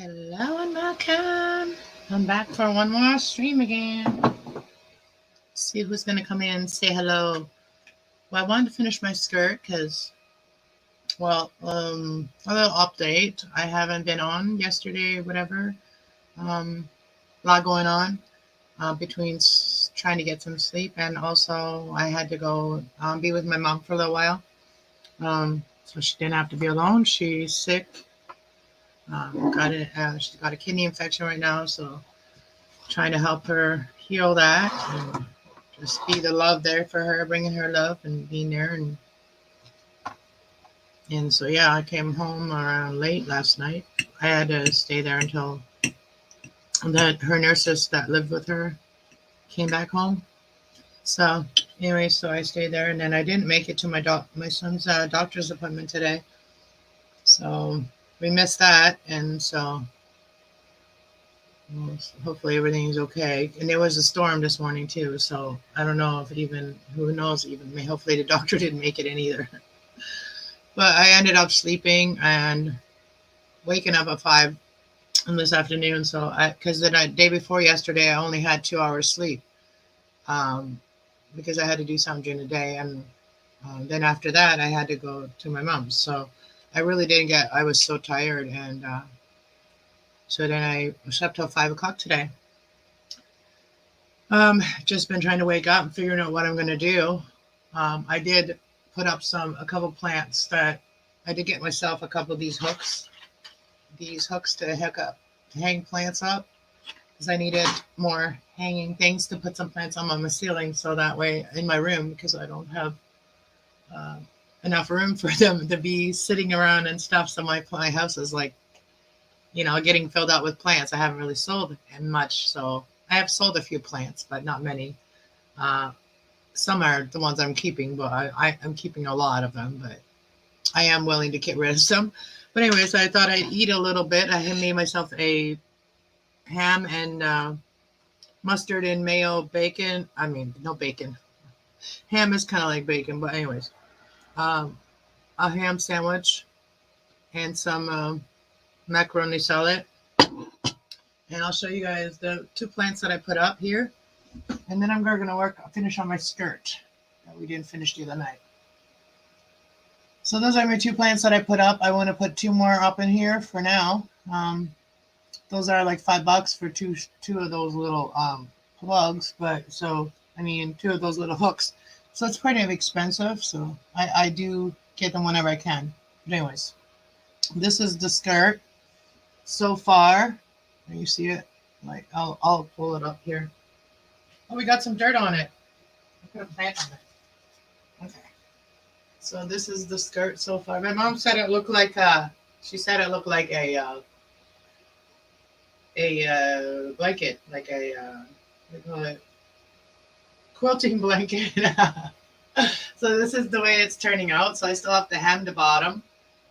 Hello and welcome. I'm back for one more stream again. See who's gonna come in and say hello. Well, I wanted to finish my skirt because, a little update. I haven't been on yesterday, whatever. A lot going on between trying to get some sleep and also I had to go be with my mom for a little while. So she didn't have to be alone. She's sick. She's got a kidney infection right now, so trying to help her heal that and just be the love there for her, bringing her love and being there. And so, yeah, I came home around late last night. I had to stay there until her nurses that lived with her came back home. So, anyway, so I stayed there, and then I didn't make it to my son's doctor's appointment today. So we missed that, and so hopefully everything's okay. And there was a storm this morning too, so I don't know if who knows even. Hopefully the doctor didn't make it in either. But I ended up sleeping and waking up at 5 this afternoon. So because the day before yesterday, I only had 2 hours sleep because I had to do something during the day, and then after that, I had to go to my mom's. So I really didn't get. I was so tired, and so then I slept till 5 o'clock today. Just been trying to wake up and figuring out what I'm going to do. I did put up a couple plants that I did get myself a couple of these hooks to hang plants up because I needed more hanging things to put some plants on my ceiling so that way in my room because I don't have enough room for them to be sitting around and stuff. So my house is like, getting filled out with plants. I haven't really sold much, so I have sold a few plants, but not many. Some are the ones I'm keeping, but I'm keeping a lot of them, but I am willing to get rid of some. But anyways, I thought I'd eat a little bit. I had made myself a ham and mustard and mayo bacon. I mean, no bacon. Ham is kind of like bacon, but anyways, a ham sandwich and some macaroni salad. And I'll show you guys the 2 plants that I put up here. And then I'm going to finish on my skirt that we didn't finish the other night. So those are my 2 plants that I put up. I want to put 2 more up in here for now. Those are like $5 for two of those little plugs. But 2 of those little hooks. So it's pretty expensive. So I do get them whenever I can. But anyways, this is the skirt so far. You see it? Like I'll pull it up here. Oh, we got some dirt on it. I put a plant on it. Okay. So this is the skirt so far. My mom said it looked like she said it looked like a blanket, like what do you call it? Quilting blanket. So this is the way it's turning out. So I still have to hem the bottom,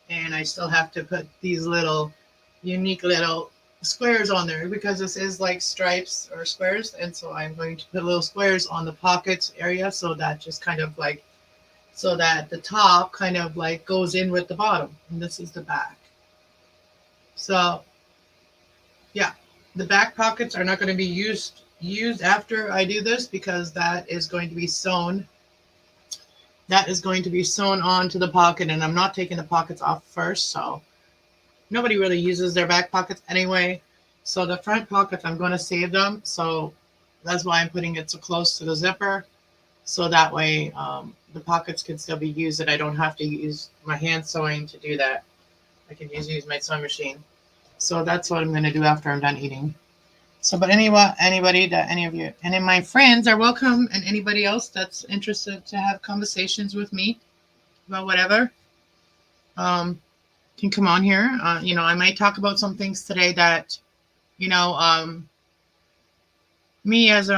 and I still have to put these little unique little squares on there because this is like stripes or squares, and so I'm going to put little squares on the pockets area so that just kind of like so that the top kind of like goes in with the bottom, and this is the back. So yeah, the back pockets are not going to be used after I do this because that is going to be sewn onto the pocket, and I'm not taking the pockets off first. So nobody really uses their back pockets anyway. So the front pockets, I'm going to save them. So that's why I'm putting it so close to the zipper. So that way the pockets can still be used and I don't have to use my hand sewing to do that. I can just use my sewing machine. So that's what I'm going to do after I'm done eating. So, but any of my friends are welcome, and anybody else that's interested to have conversations with me about whatever, can come on here. I might talk about some things today that, me as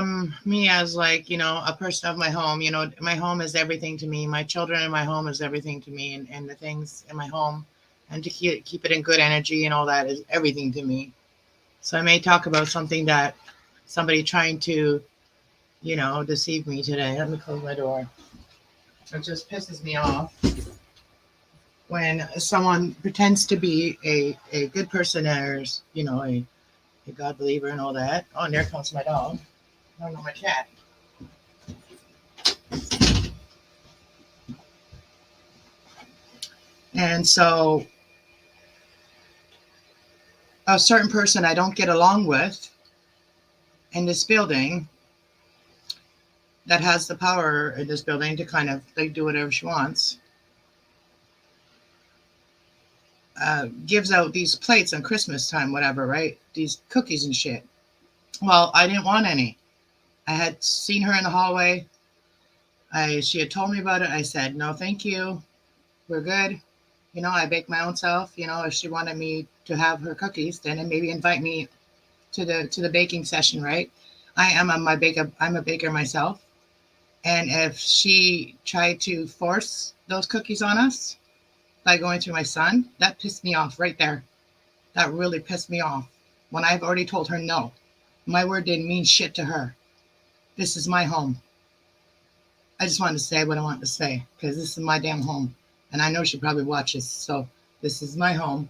like, a person of my home, my home is everything to me. My children in my home is everything to me, and the things in my home, and to keep it in good energy and all that is everything to me. So I may talk about something that somebody trying to, deceive me today. Let me close my door. It just pisses me off. when someone pretends to be a good person or, a God believer and all that. Oh, and there comes my dog. I don't know, my cat. And so a certain person I don't get along with in this building that has the power in this building to kind of like do whatever she wants, gives out these plates on Christmas time, whatever, right? These cookies and shit. Well, I didn't want any. I had seen her in the hallway. She had told me about it. I said, no, thank you. We're good. I bake my own self. If she wanted me to have her cookies, then maybe invite me to the baking session, right? I'm a baker myself. And if she tried to force those cookies on us by going through my son, that pissed me off right there. That really pissed me off when I've already told her no. My word didn't mean shit to her. This is my home. I just wanted to say what I wanted to say because this is my damn home. And I know she probably watches. So this is my home.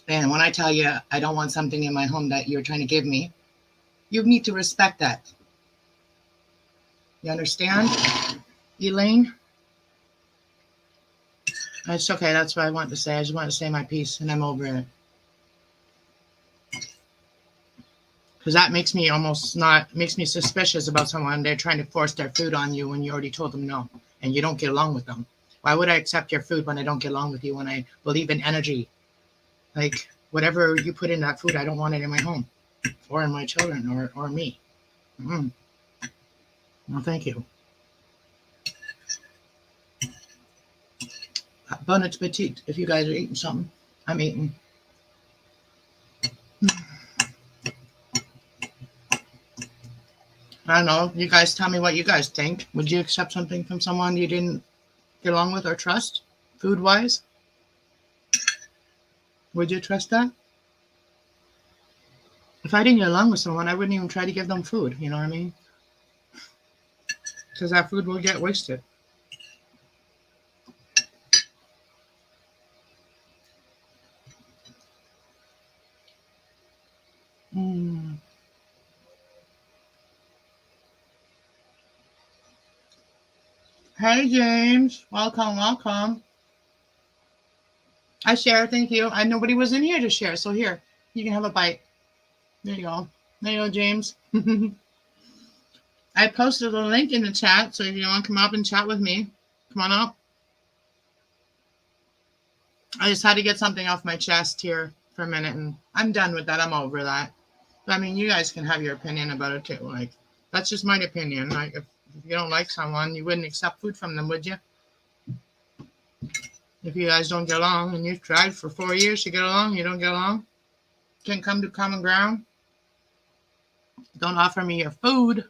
And when I tell you I don't want something in my home that you're trying to give me, you need to respect that. You understand, Elaine? It's okay. That's what I want to say. I just want to say my piece and I'm over it. Because that makes me makes me suspicious about someone. They're trying to force their food on you when you already told them no and you don't get along with them. Why would I accept your food when I don't get along with you, when I believe in energy? Like, whatever you put in that food, I don't want it in my home or in my children or me. No, thank you. Bon appetit. If you guys are eating something, I'm eating. I don't know. You guys tell me what you guys think. Would you accept something from someone you didn't get along with or trust, food-wise? Would you trust that? If I didn't get along with someone, I wouldn't even try to give them food. You know what I mean? Because that food will get wasted. Mm. Hey, James. Welcome, welcome. I share. Thank you. Nobody was in here to share. So here, you can have a bite. There you go. There you go, James. I posted a link in the chat. So if you want to come up and chat with me, come on up. I just had to get something off my chest here for a minute. And I'm done with that. I'm over that. I mean, you guys can have your opinion about it too. Like, that's just my opinion. Like, if you don't like someone, you wouldn't accept food from them, would you? If you guys don't get along and you've tried for 4 years to get along, you don't get along, can't come to common ground, don't offer me your food.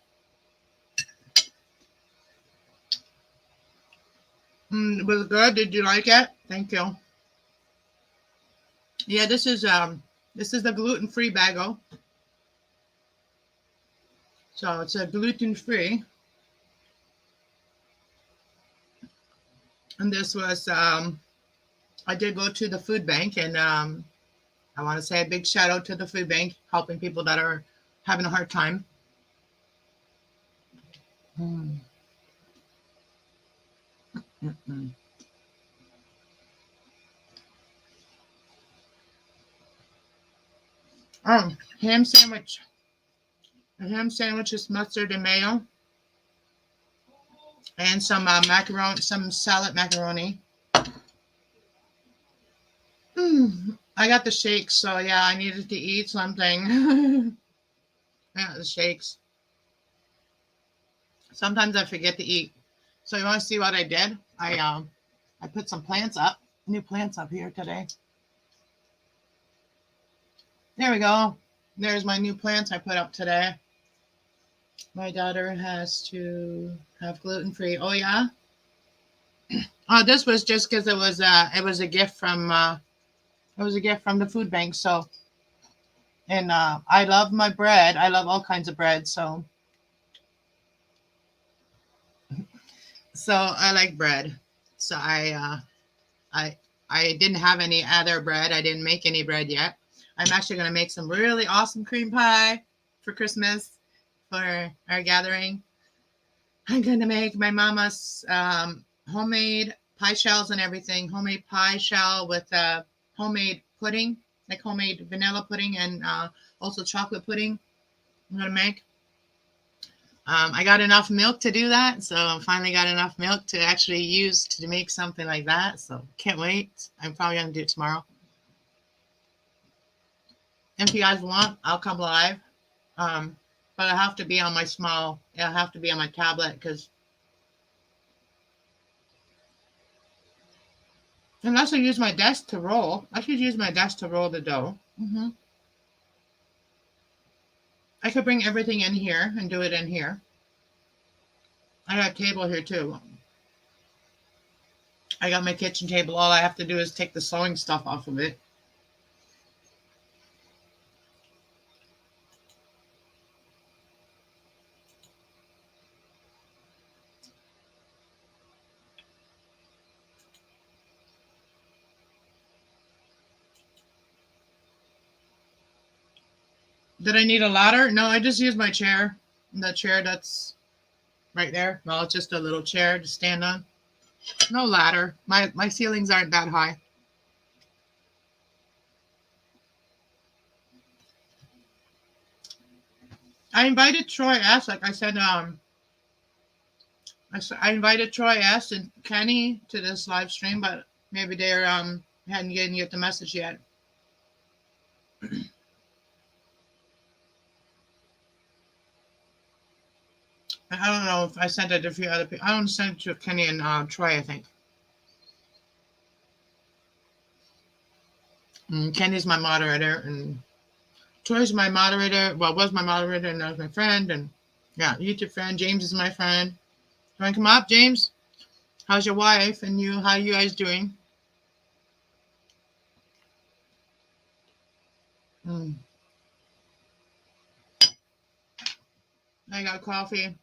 It was good. Did you like it? Thank you. Yeah, this is the gluten-free bagel. So it's a gluten-free. And this was I did go to the food bank, and I want to say a big shout out to the food bank, helping people that are having a hard time. Mm. Mm-mm. Ham sandwich. A ham sandwich with mustard and mayo, and some macaroni, some salad macaroni. I got the shakes, so yeah, I needed to eat something. Yeah, the shakes. Sometimes I forget to eat. So you want to see what I did? I put some plants up, new plants up here today. There we go. There's my new plants I put up today. My daughter has to have gluten-free. Oh yeah. Oh, this was just because it was a gift from the food bank. So, and I love my bread. I love all kinds of bread. So I like bread. So I I didn't have any other bread. I didn't make any bread yet. I'm actually going to make some really awesome cream pie for Christmas for our gathering. I'm going to make my mama's homemade pie shells and everything. Homemade pie shell with homemade pudding, like homemade vanilla pudding and also chocolate pudding. I'm going to make. I got enough milk to do that, so I finally got enough milk to actually use to make something like that. So can't wait. I'm probably going to do it tomorrow. If you guys want, I'll come live. But I have to be on my I have to be on my tablet because unless I use my desk to roll, I should use my desk to roll the dough. I could bring everything in here and do it in here. I got a table here too. I got my kitchen table. All I have to do is take the sewing stuff off of it. Did I need a ladder? No, I just used my chair. The chair that's right there. Well, it's just a little chair to stand on. No ladder. My ceilings aren't that high. I invited Troy S. Like I said, I invited Troy S. and Kenny to this live stream, but maybe they're hadn't get the message yet. I don't know if I sent it to a few other people. I don't send it to Kenny and Troy, I think. And Kenny's my moderator, and Troy's my moderator. Well, was my moderator, and now is my friend. And yeah, YouTube friend. James is my friend. You want to come up, James? How's your wife and you? How you guys doing? I got coffee.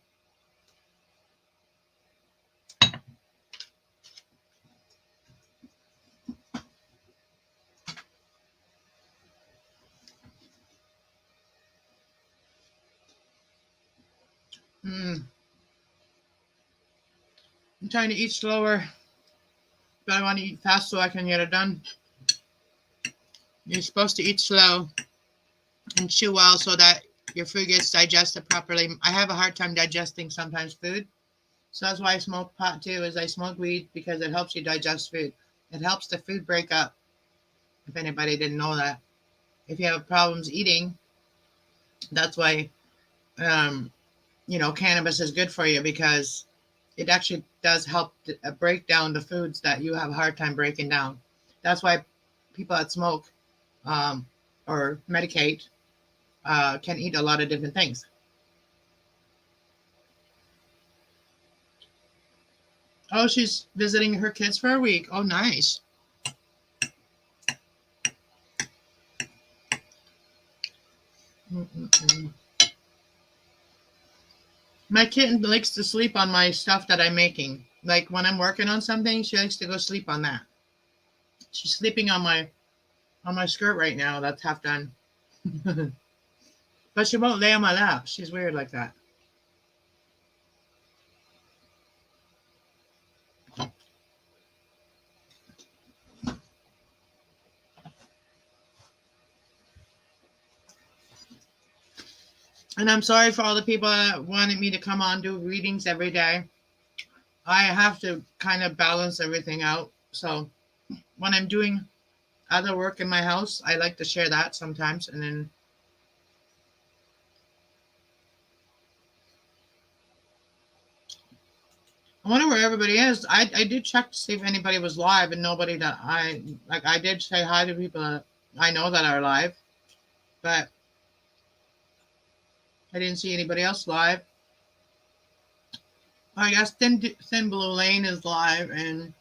I'm trying to eat slower, but I want to eat fast so I can get it done. You're supposed to eat slow and chew well so that your food gets digested properly. I have a hard time digesting sometimes food. So that's why I smoke pot too, is I smoke weed because it helps you digest food. It helps the food break up. If anybody didn't know that. If you have problems eating, that's why, cannabis is good for you because it actually does help break down the foods that you have a hard time breaking down. That's why people that smoke or medicate can eat a lot of different things. Oh, she's visiting her kids for a week. Oh, nice. My kitten likes to sleep on my stuff that I'm making. Like when I'm working on something, she likes to go sleep on that. She's sleeping on my skirt right now. That's half done. But she won't lay on my lap. She's weird like that. And I'm sorry for all the people that wanted me to come on do readings every day. I have to kind of balance everything out. So when I'm doing other work in my house, I like to share that sometimes. And then I wonder where everybody is. I did check to see if anybody was live, and nobody that I did say hi to people that I know that are live, but I didn't see anybody else live. I guess Thin Blue Lane is live, and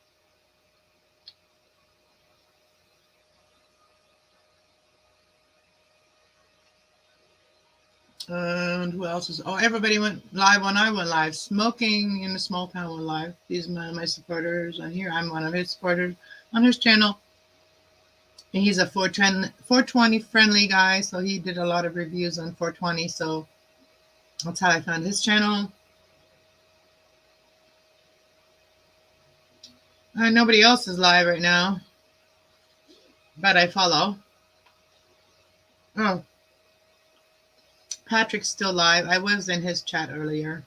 who else is? Oh, everybody went live when I went live. Smoking in the Small Town went live. These are my supporters on here. I'm one of his supporters. on his channel. And he's a 420 friendly guy, so he did a lot of reviews on 420. So that's how I found his channel. Nobody else is live right now, but I follow. Oh, Patrick's still live. I was in his chat earlier.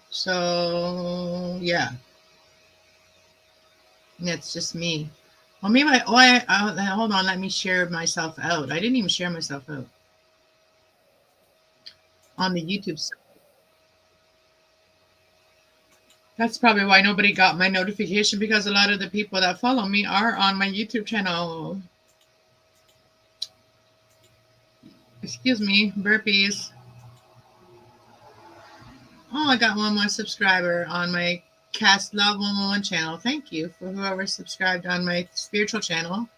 So yeah, it's just me. Well, maybe hold on. Let me share myself out. I didn't even share myself out on the YouTube side. That's probably why nobody got my notification, because a lot of the people that follow me are on my YouTube channel. Excuse me, burpees. Oh, I got one more subscriber on my Cast Love 111 channel. Thank you for whoever subscribed on my spiritual channel.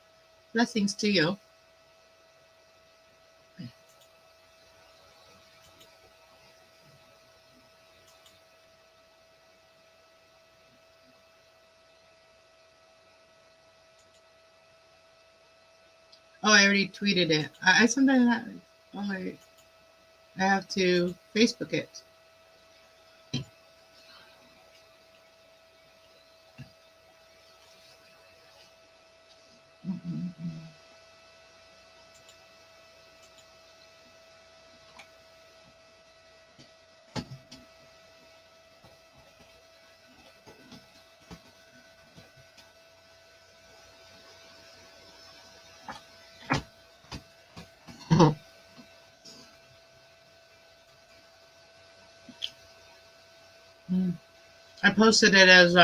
Blessings to you. Oh, I already tweeted it. I sometimes I have to Facebook it. I posted it as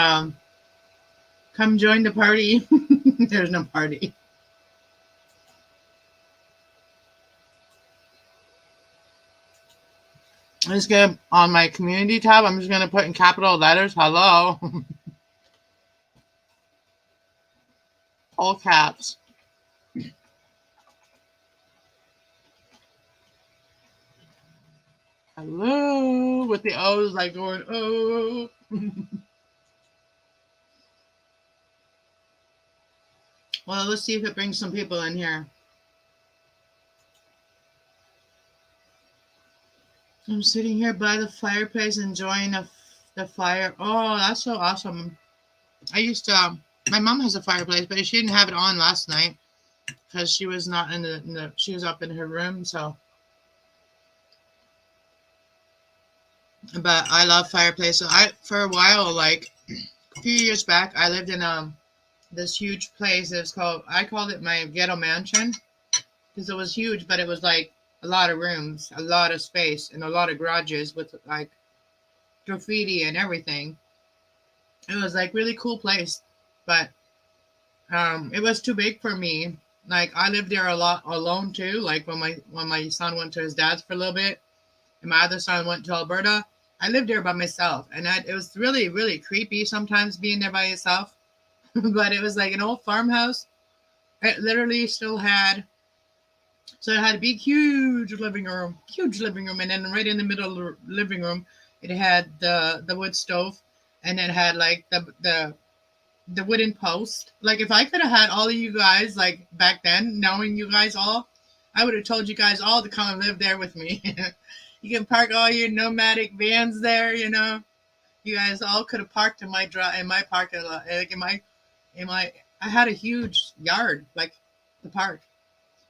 come join the party. There's no party. I'm just gonna on my community tab. I'm just gonna put in capital letters. Hello, all caps. Hello, with the O's like going oh. Well, let's see if it brings some people in here. I'm sitting here by the fireplace enjoying the fire. Oh, that's so awesome. I used to, my mom has a fireplace, but she didn't have it on last night because she was not she was up in her room. So, but I love fireplace. So for a while, like a few years back, I lived in this huge place. I called it my ghetto mansion because it was huge, but it was like a lot of rooms, a lot of space, and a lot of garages with like graffiti and everything. It was like really cool place, but it was too big for me. Like I lived there a lot alone too. Like when my son went to his dad's for a little bit, and my other son went to Alberta. I lived there by myself, and it was really really creepy sometimes being there by yourself. But it was like an old farmhouse. It literally still had. So it had a big, huge living room, and then right in the middle of the living room, it had the wood stove, and it had like the wooden post. Like if I could have had all of you guys like back then, knowing you guys all, I would have told you guys all to come and live there with me. You can park all your nomadic vans there. You guys all could have parked in my parking lot, like in my. I had a huge yard, like the park.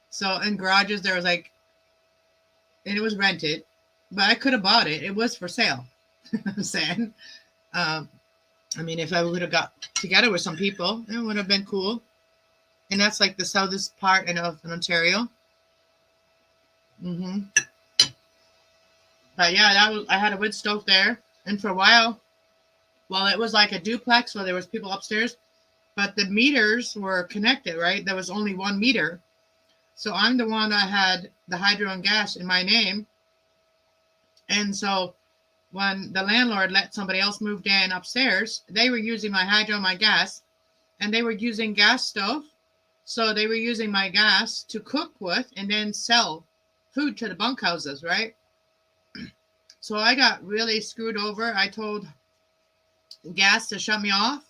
So in garages there was like, and it was rented, but I could have bought it. It was for sale. I'm saying. Um, I mean, if I would have got together with some people, it would have been cool. And that's like the southest part of Ontario. hmm But yeah, I had a wood stove there, and for a while, well, it was like a duplex, so there was people upstairs, but the meters were connected, right? There was only one meter, so I'm the one that had the hydro and gas in my name, and so when the landlord let somebody else move in upstairs, they were using my hydro and my gas, and they were using gas stove. So they were using my gas to cook with and then sell food to the bunkhouses, right? So I got really screwed over. I told gas to shut me off.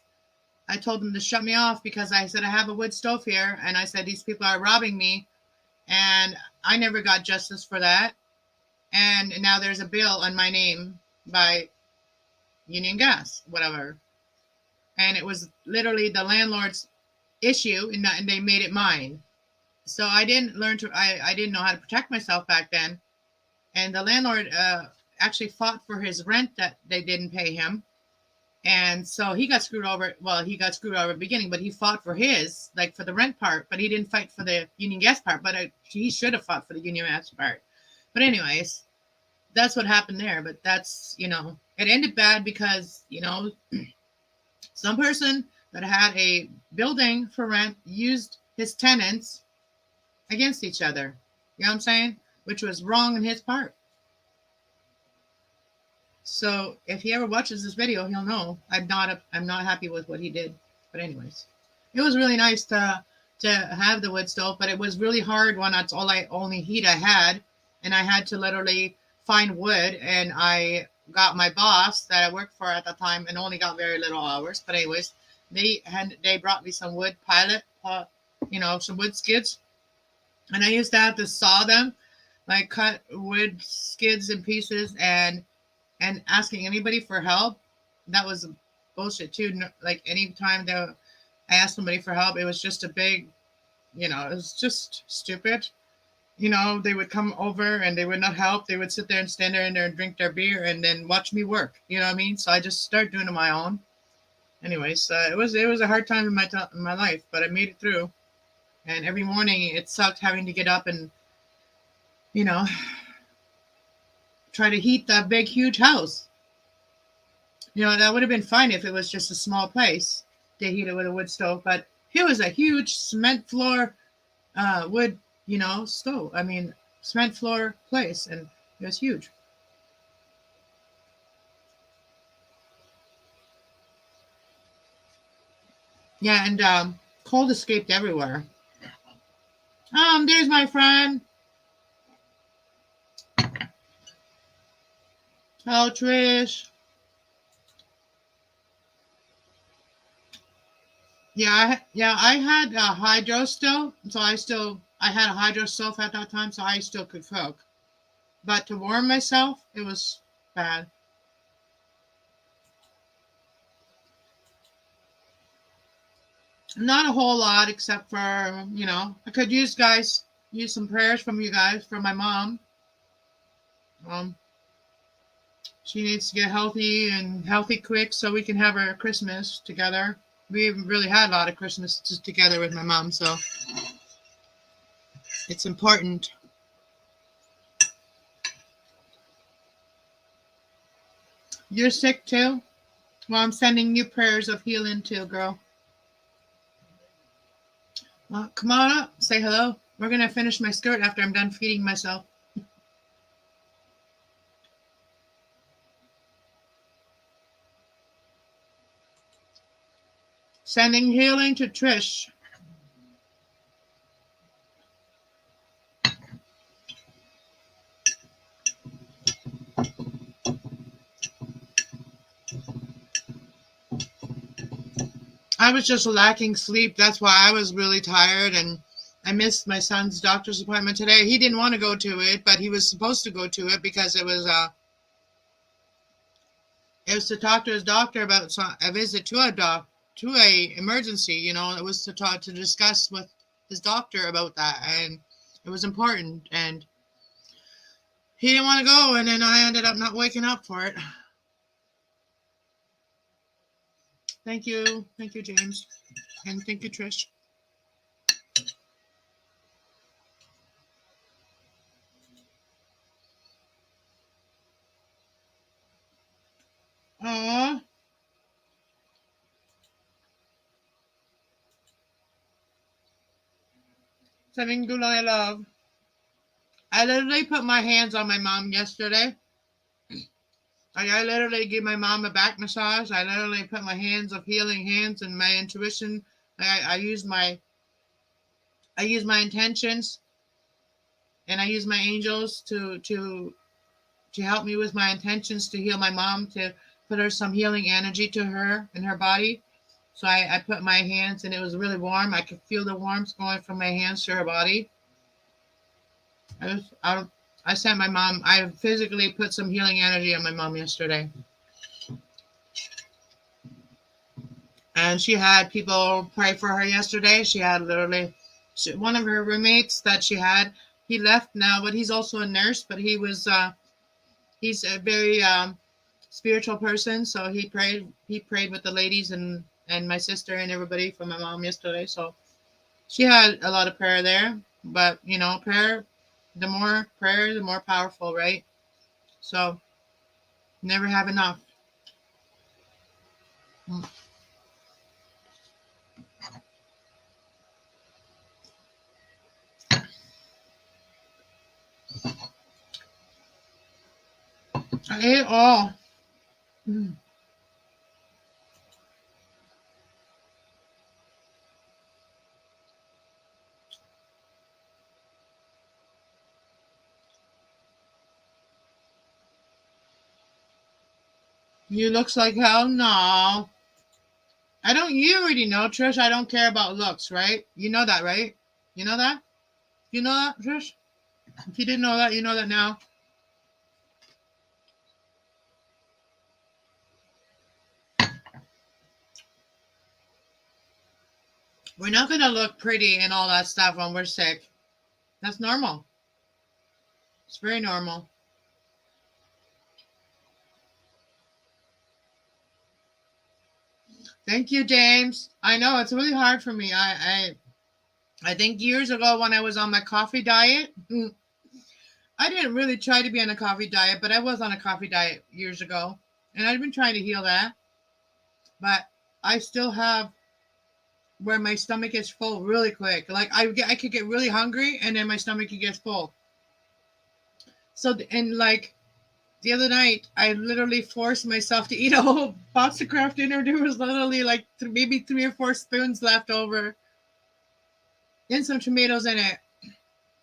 I told them to shut me off because I said I have a wood stove here, and I said these people are robbing me, and I never got justice for that. And now there's a bill on my name by Union Gas, whatever. And it was literally the landlord's issue, and they made it mine. So I didn't learn to. I didn't know how to protect myself back then, and the landlord actually fought for his rent that they didn't pay him. And so he got screwed over. Well, he got screwed over at the beginning, but he fought for his, like for the rent part, but he didn't fight for the union gas part. But he should have fought for the union gas part. But anyways, that's what happened there. But that's, it ended bad because, some person that had a building for rent used his tenants against each other. You know what I'm saying? Which was wrong on his part. So if he ever watches this video, he'll know I'm not happy with what he did. But anyways, it was really nice to have the wood stove, but it was really hard when that's only heat I had, and I had to literally find wood. And I got my boss that I worked for at the time, and only got very little hours. But anyways, they brought me some wood some wood skids, and I used to have to saw them, like cut wood skids in pieces, and asking anybody for help, that was bullshit too. Like anytime I asked somebody for help, it was just a big, it was just stupid. They would come over and they would not help. They would sit there and stand there and drink their beer and then watch me work. You know what I mean? So I just started doing it on my own. Anyways, it was a hard time in my life, but I made it through. And every morning it sucked having to get up and, try to heat that big, huge house. That would have been fine if it was just a small place to heat it with a wood stove, but it was a huge cement floor, wood, stove. I mean, cement floor place, and it was huge. Yeah, and cold escaped everywhere. There's my friend. Hello, Trish. Yeah, I had a hydro stove, so I had a hydro stove at that time, so I still could cook. But to warm myself, it was bad. Not a whole lot, except for, I could use some prayers from you guys for my mom. She needs to get healthy quick so we can have our Christmas together. We haven't really had a lot of Christmases together with my mom, so it's important. You're sick too? Well, I'm sending you prayers of healing too, girl. Well, come on up, say hello. We're going to finish my skirt after I'm done feeding myself. Sending healing to Trish. I was just lacking sleep. That's why I was really tired, and I missed my son's doctor's appointment today. He didn't want to go to it, but he was supposed to go to it because it was to talk to his doctor about a visit to a emergency. It was to discuss with his doctor about that, and it was important. And he didn't want to go, and then I ended up not waking up for it. Thank you, James, and thank you, Trish. Aww. Sending Gulay love. I literally put my hands on my mom yesterday. I literally give my mom a back massage. I literally put my hands of healing hands and my intuition. I use my intentions, and I use my angels to help me with my intentions to heal my mom, to put her some healing energy to her in her body. So I put my hands, and it was really warm. I could feel the warmth going from my hands to her body. I sent my mom. I physically put some healing energy on my mom yesterday, and she had people pray for her yesterday. She had literally one of her roommates that she had. He left now, but he's also a nurse. But he's a very spiritual person, so he prayed. He prayed with the ladies and my sister and everybody for my mom yesterday. So she had a lot of prayer there. But prayer, the more prayer, the more powerful, right? So never have enough. I ate it all. You looks like hell? No. I don't. You already know, Trish. I don't care about looks, right? You know that, right? You know that? You know that, Trish? If you didn't know that, you know that now. We're not gonna look pretty and all that stuff when we're sick. That's normal. It's very normal. Thank you, James. I know it's really hard for me. I think years ago when I was on my coffee diet, I didn't really try to be on a coffee diet, but I was on a coffee diet years ago, and I've been trying to heal that. But I still have where my stomach is full really quick. Like I could get really hungry, and then my stomach could get full. So and like the other night, I literally forced myself to eat a whole box of Kraft dinner. There was literally like maybe 3 or 4 spoons left over, and some tomatoes in it.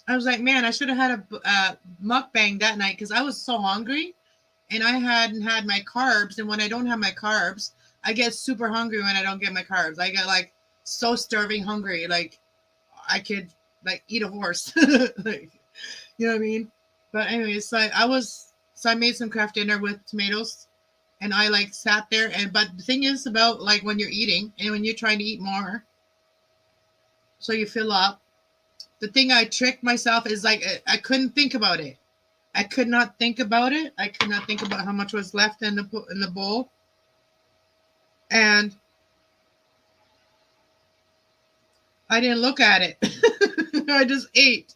I was like, man, I should have had a mukbang that night because I was so hungry, and I hadn't had my carbs. And when I don't have my carbs, I get super hungry when I don't get my carbs. I get like so starving hungry, like I could like eat a horse, like you know what I mean. But anyways, so I made some Kraft dinner with tomatoes, and I like sat there. And but the thing is about like when you're eating and when you're trying to eat more, so you fill up. The thing I tricked myself is like I couldn't think about it. I could not think about it. I could not think about how much was left in the bowl, and I didn't look at it. I just ate.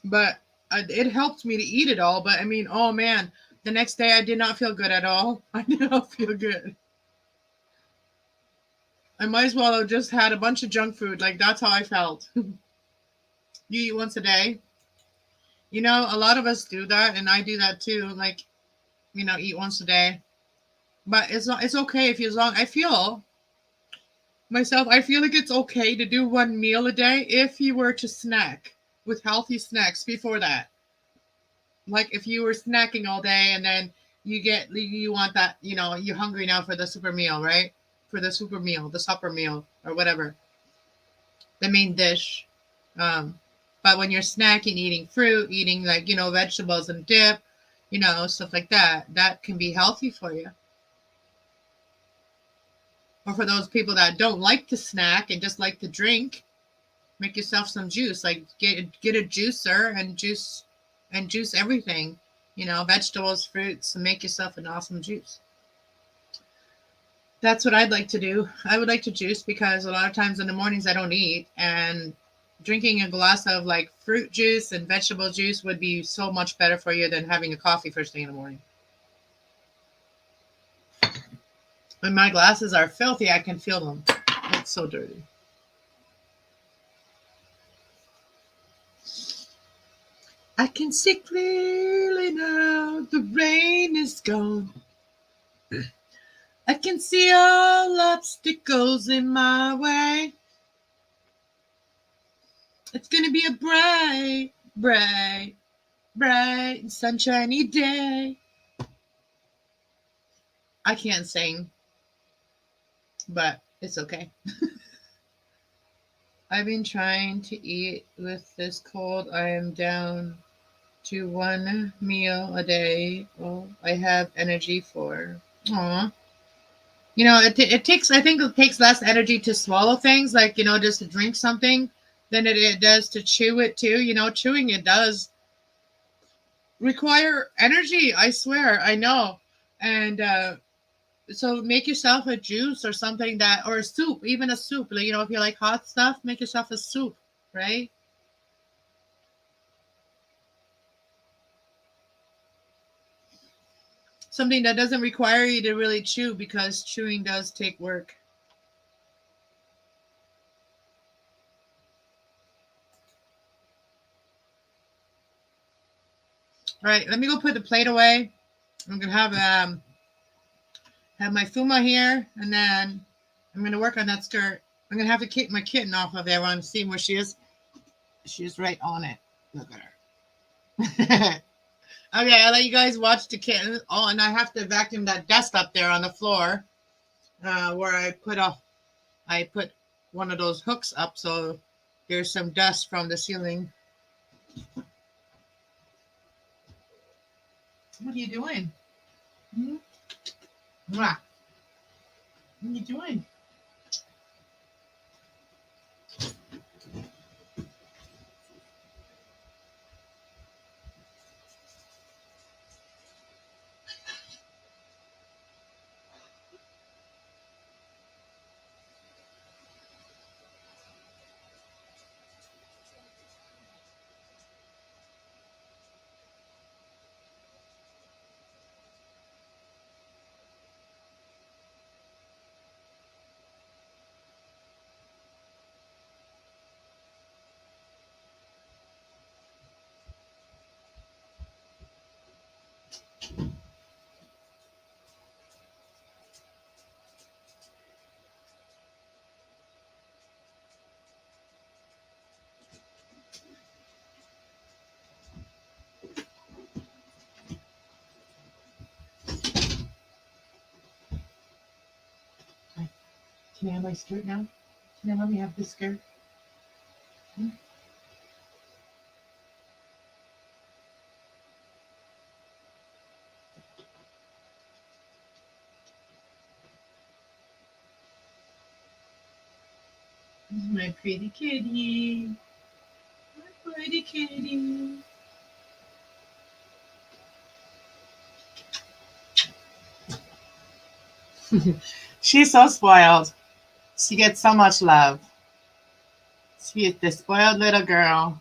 But it helped me to eat it all. But I mean, oh man, the next day I did not feel good at all. I did not feel good. I might as well have just had a bunch of junk food. Like that's how I felt. You eat once a day. A lot of us do that, and I do that too. Like, eat once a day. But it's okay if you as long I feel myself. I feel like it's okay to do one meal a day if you were to snack with healthy snacks before that. Like if you were snacking all day and then you want that, you're hungry now for the super meal, right? For the super meal, the supper meal, or whatever, the main dish. But when you're snacking, eating fruit, eating like vegetables and dip, stuff like that, that can be healthy for you. Or for those people that don't like to snack and just like to drink, make yourself some juice. Like get a juicer and juice everything, vegetables, fruits, and make yourself an awesome juice. That's what I'd like to do. I would like to juice because a lot of times in the mornings I don't eat, and drinking a glass of like fruit juice and vegetable juice would be so much better for you than having a coffee first thing in the morning. When my glasses are filthy, I can feel them. It's so dirty. I can see clearly now the rain is gone. I can see all obstacles in my way. It's gonna be a bright, bright, bright and sunshiny day. I can't sing, but it's okay. I've been trying to eat with this cold. I am down to one meal a day. All I have energy for. Aw. It takes, I think it takes less energy to swallow things, like, just to drink something than it does to chew it too. Chewing it does require energy. I swear, I know. And so make yourself a juice or something or a soup, even a soup. Like, if you like hot stuff, make yourself a soup, right? Something that doesn't require you to really chew, because chewing does take work. All right, let me go put the plate away. I'm gonna have my Fuma here, and then I'm gonna work on that skirt. I'm gonna have to kick my kitten off of there. I want to see where she is. She's right on it. Look at her. Okay, I'll let you guys watch the kitten. Oh, and I have to vacuum that dust up there on the floor, where I put one of those hooks up, so there's some dust from the ceiling. What are you doing? Hmm? What are you doing? Can I have my skirt now? Can I let me have this skirt? Hmm? My pretty kitty. My pretty kitty. She's so spoiled. She gets so much love. She is the spoiled little girl.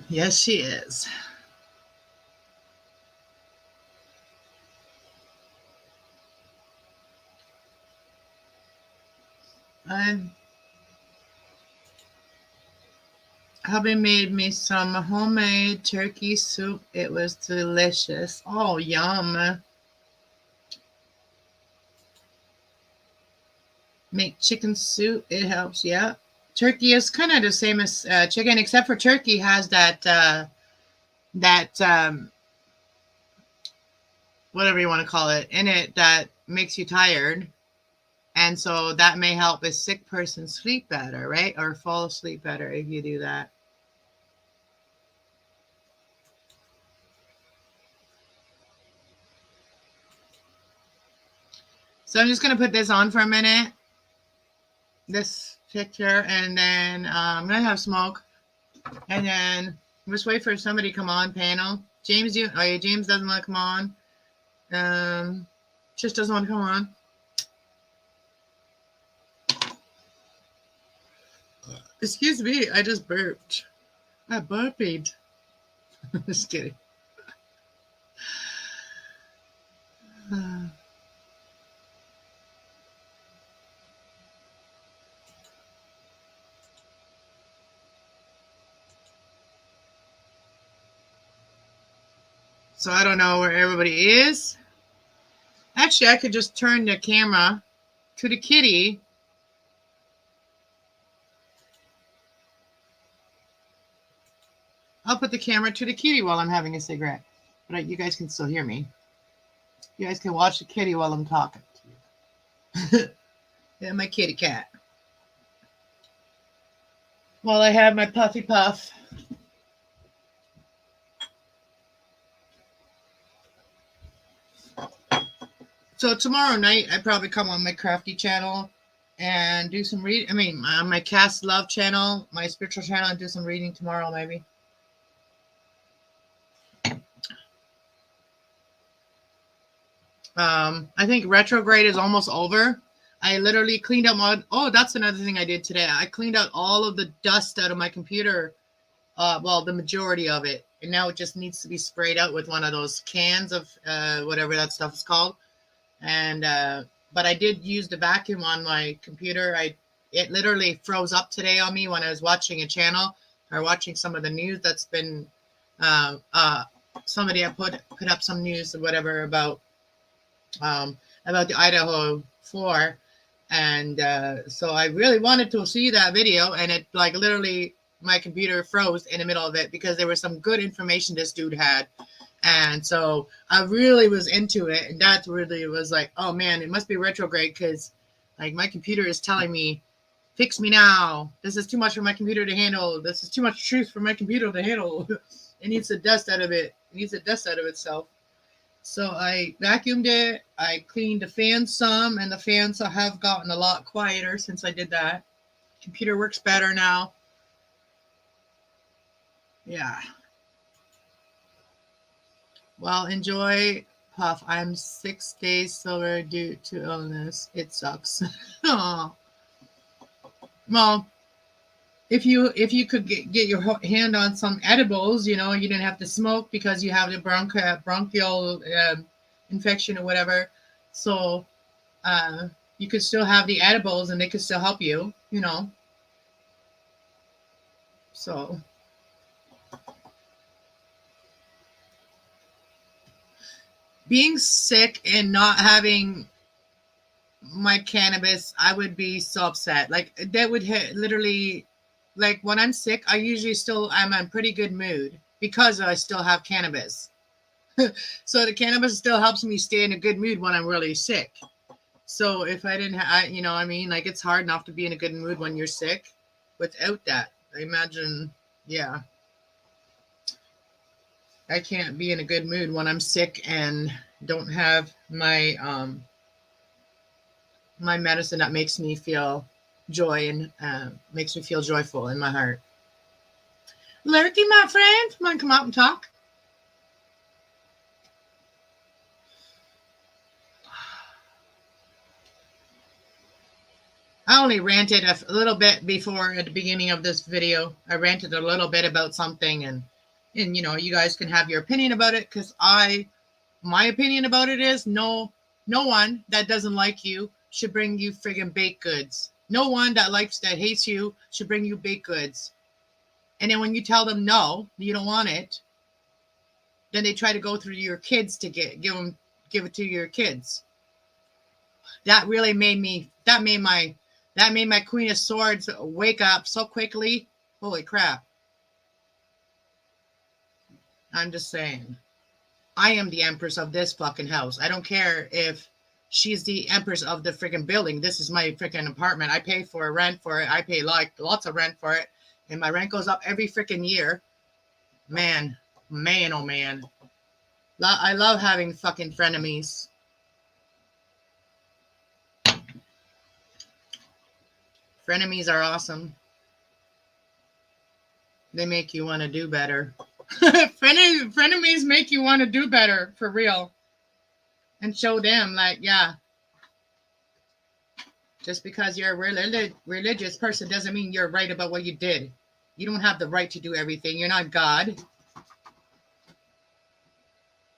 Yes, she is. And hubby made me some homemade turkey soup. It was delicious. Oh, yum. Make chicken soup. It helps. Yeah. Turkey is kind of the same as chicken, except for turkey has that whatever you want to call it in it that makes you tired, and so that may help a sick person sleep better, right? Or fall asleep better if you do that. So I'm just gonna put this on for a minute, this picture, and then I'm gonna have smoke, and then just wait for somebody to come on panel. James, oh yeah, James doesn't want to come on. Just doesn't want to come on. Excuse me, I just burped. I burped. Just kidding. So I don't know where everybody is. Actually, I could just turn the camera to the kitty. I'll put the camera to the kitty while I'm having a cigarette. But you guys can still hear me. You guys can watch the kitty while I'm talking to you. Yeah, my kitty cat. While I have my puffy puff. So tomorrow night, I probably come on my crafty channel and do some read. I mean, my Cast Love channel, my spiritual channel, and do some reading tomorrow, maybe. I think retrograde is almost over. I literally cleaned out my. Oh, that's another thing I did today. I cleaned out all of the dust out of my computer. Well, the majority of it, and now it just needs to be sprayed out with one of those cans of whatever that stuff is called. And but I did use the vacuum on my computer. It literally froze up today on me when I was watching a channel or watching some of the news that's been somebody had put up some news or whatever about the Idaho 4. And so I really wanted to see that video, and it like literally my computer froze in the middle of it because there was some good information this dude had. And so I really was into it, and that really was like, oh man, it must be retrograde because like my computer is telling me, fix me now. This is too much for my computer to handle. This is too much truth for my computer to handle. It needs the dust out of it. It needs the dust out of itself. So I vacuumed it. I cleaned the fans some, and the fans have gotten a lot quieter since I did that. Computer works better now. Yeah. Well, enjoy, Puff. I'm 6 days sober due to illness. It sucks. Well, if you could get your hand on some edibles, you didn't have to smoke because you have the bronchial infection or whatever. So you could still have the edibles and they could still help you, So being sick and not having my cannabis, I would be so upset. Like that would hit literally, like when I'm sick, I usually I'm in pretty good mood because I still have cannabis. So the cannabis still helps me stay in a good mood when I'm really sick. So if I didn't have, I mean, like it's hard enough to be in a good mood when you're sick without that. I imagine, yeah. I can't be in a good mood when I'm sick and don't have my my medicine that makes me feel joy and makes me feel joyful in my heart. Lurky, my friend, want to come out and talk? I only ranted a little bit before at the beginning of this video. I ranted a little bit about something, and you guys can have your opinion about it because my opinion about it is no one that doesn't like you should bring you friggin' baked goods. No one that hates you should bring you baked goods. And then when you tell them no, you don't want it, then they try to go through your kids to give it to your kids. That really made my Queen of Swords wake up so quickly. Holy crap. I'm just saying. I am the empress of this fucking house. I don't care if she's the empress of the freaking building. This is my freaking apartment. I pay for rent for it. I pay like lots of rent for it. And my rent goes up every freaking year. Man, oh man. I love having fucking frenemies. Frenemies are awesome. They make you want to do better. Frenemies make you want to do better, for real. And show them, like, yeah. Just because you're a religious person doesn't mean you're right about what you did. You don't have the right to do everything. You're not God.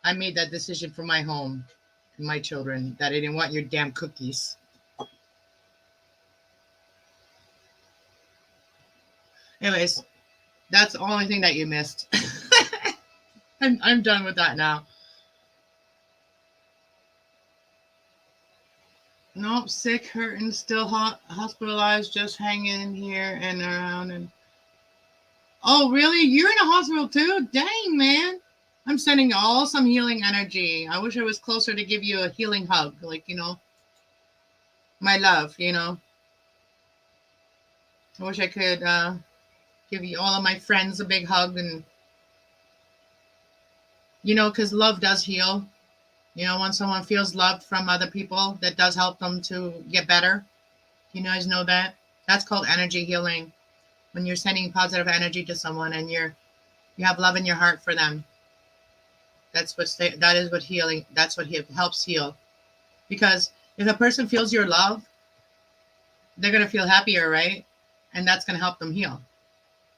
I made that decision for my home and my children that I didn't want your damn cookies. Anyways, that's the only thing that you missed. I'm done with that now. Nope, sick, hurting, still hospitalized, just hanging in here and around. And Oh, really? You're in a hospital too? Dang, man. I'm sending all some healing energy. I wish I was closer to give you a healing hug. Like, my love, I wish I could give you all of my friends a big hug and, because love does heal. When someone feels loved from other people, that does help them to get better. You guys know that? That's called energy healing. When you're sending positive energy to someone and you have love in your heart for them. That is what healing. That's what helps heal. Because if a person feels your love, they're gonna feel happier, right? And that's gonna help them heal.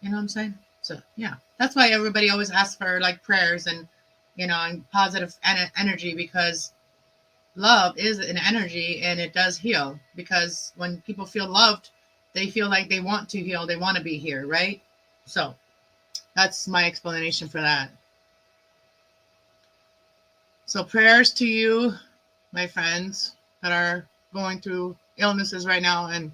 You know what I'm saying? So yeah, that's why everybody always asks for like prayers and and positive energy, because love is an energy and it does heal. Because when people feel loved, they feel like they want to heal. They want to be here, right? So that's my explanation for that. So prayers to you, my friends that are going through illnesses right now, and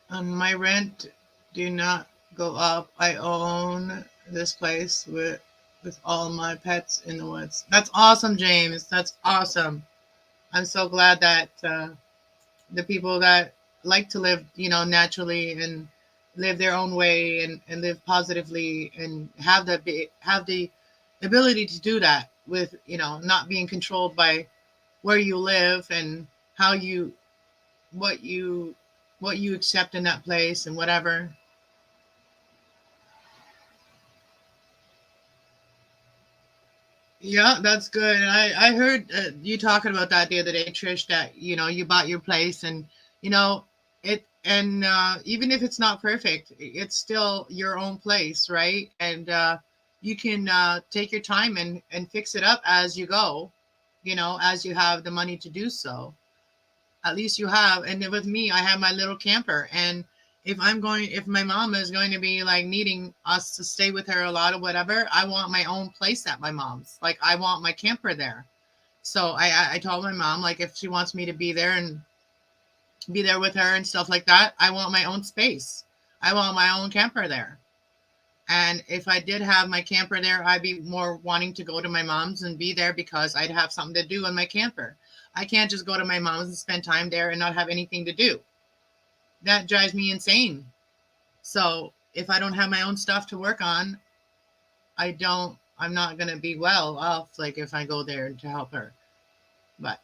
my rent do not go up. I own this place with all my pets in the woods. That's awesome, James. That's awesome. I'm so glad that the people that like to live, naturally and live their own way and live positively and have the ability to do that with, not being controlled by where you live and how you what you what you accept in that place and whatever. Yeah, that's good. And I heard you talking about that the other day, Trish, that you bought your place, and it, and even if it's not perfect, it's still your own place, right? And you can take your time and fix it up as you go, as you have the money to do so. At least you have. And then with me, I have my little camper, and if my mom is going to be like needing us to stay with her a lot or whatever, I want my own place at my mom's. Like, I want my camper there. So I told my mom, like, if she wants me to be there and be there with her and stuff like that, I want my own space. I want my own camper there. And if I did have my camper there, I'd be more wanting to go to my mom's and be there because I'd have something to do in my camper. I can't just go to my mom's and spend time there and not have anything to do. That drives me insane. So if I don't have my own stuff to work on, I'm not going to be well off, like, if I go there to help her. But,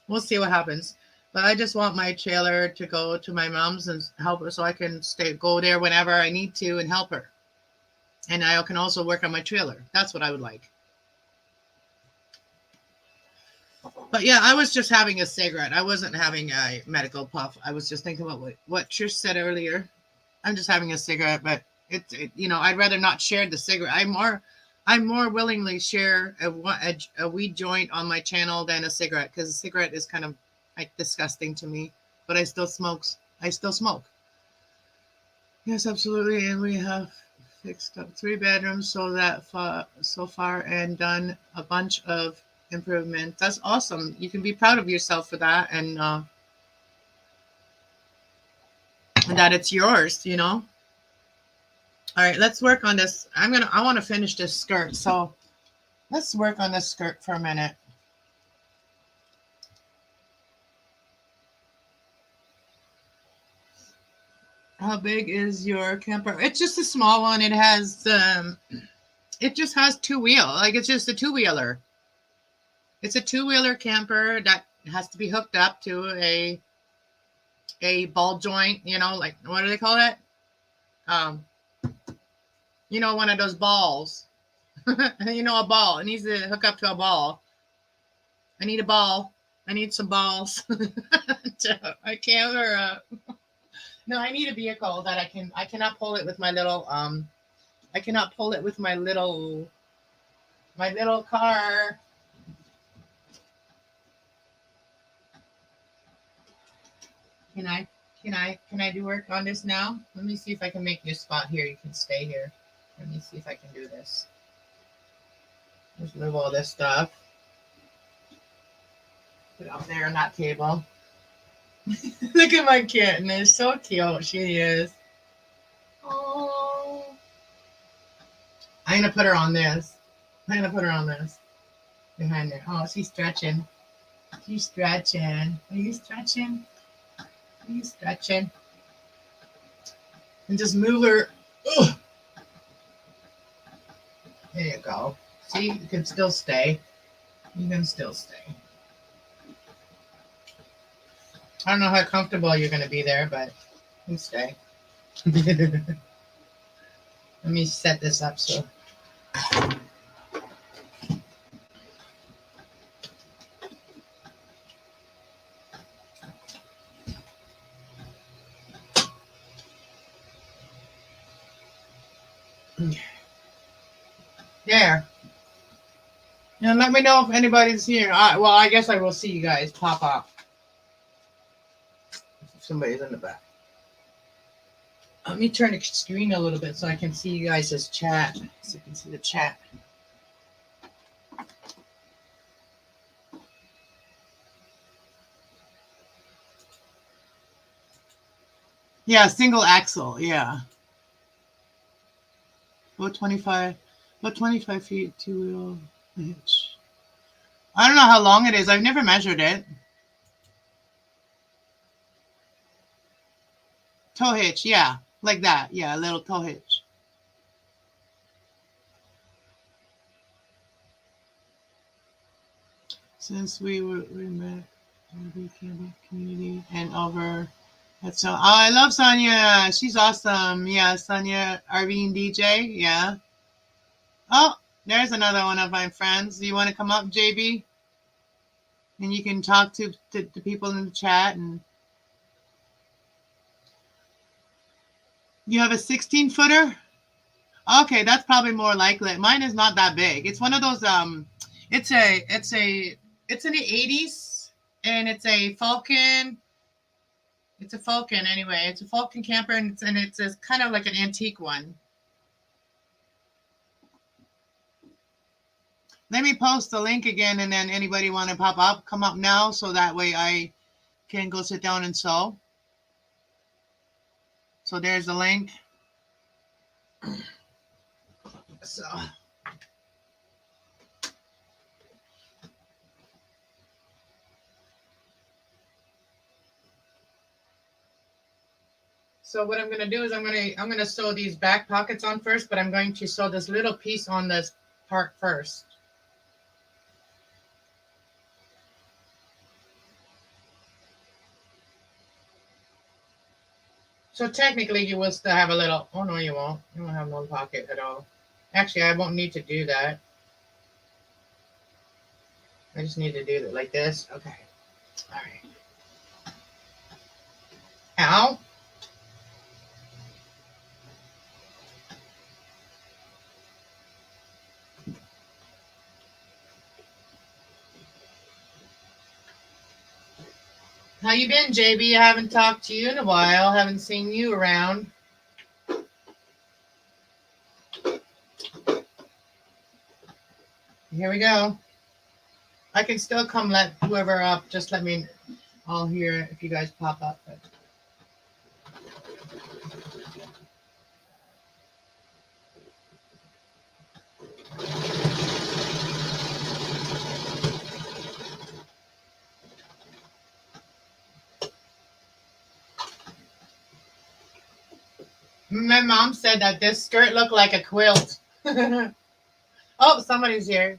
we'll see what happens. But I just want my trailer to go to my mom's and help her so I can go there whenever I need to and help her. And I can also work on my trailer. That's what I would like. But yeah, I was just having a cigarette. I wasn't having a medical puff. I was just thinking about what Trish said earlier. I'm just having a cigarette, but I'd rather not share the cigarette. I more willingly share a weed joint on my channel than a cigarette, because a cigarette is kind of like disgusting to me. But I still smoke. Yes, absolutely. And we have fixed up 3 bedrooms so far and done a bunch of improvements. That's awesome. You can be proud of yourself for that, and that it's yours. All right, let's work on this. I want to finish this skirt. So let's work on this skirt for a minute. How big is your camper? It's just a small one. It just has 2 wheel. Like, it's just a 2-wheeler. It's a 2-wheeler camper that has to be hooked up to a ball joint, like, what do they call it? Um, one of those balls. A ball. It needs to hook up to a ball. I need a ball. I need some balls. I can't. No, I need a vehicle that I cannot pull it with my little. I cannot pull it with my little car. Can I? Can I do work on this now? Let me see if I can make you a spot here. You can stay here. Let me see if I can do this. Just move all this stuff. Put it up there on that table. Look at my kitten. It's so cute. She is. Oh. I'm gonna put her on this. I'm gonna put her on this behind there. Oh, she's stretching. She's stretching. Are you stretching? Are you stretching? And just move her. Ugh. There you go. See, you can still stay. You can still stay. I don't know how comfortable you're gonna be there, but you can stay. Let me set this up so. There. And let me know if anybody's here. Well, I guess I will see you guys pop up. If somebody's in the back. Let me turn the screen a little bit so I can see you guys' chat. So you can see the chat. Yeah, single axle. Yeah. About 25 feet, two-wheel hitch. I don't know how long it is. I've never measured it. Tow hitch, yeah. Like that. Yeah, a little tow hitch. Since we met the community and over at so I love Sonia. She's awesome. Yeah, Sonia Arvine DJ. Yeah. Oh, there's another one of my friends. Do you want to come up, JB? And you can talk to people in the chat. And you have a 16-footer? Okay, that's probably more likely. Mine is not that big. It's one of those it's in the 80s and it's a Falcon. It's a Falcon anyway. It's a Falcon camper and it's kind of like an antique one. Let me post the link again, and then anybody want to pop up, come up now, so that way I can go sit down and sew. So there's the link. So what I'm going to do is I'm going to sew these back pockets on first, but I'm going to sew this little piece on this part first. So technically you will still have a little, oh no you won't. You won't have no pocket at all. Actually, I won't need to do that. I just need to do it like this. Okay. All right. Ow. How you been, JB? I haven't talked to you in a while. Haven't seen you around. Here we go. I can still come let whoever up. Just let me. I'll hear if you guys pop up. But. My mom said that this skirt looked like a quilt. Oh, somebody's here.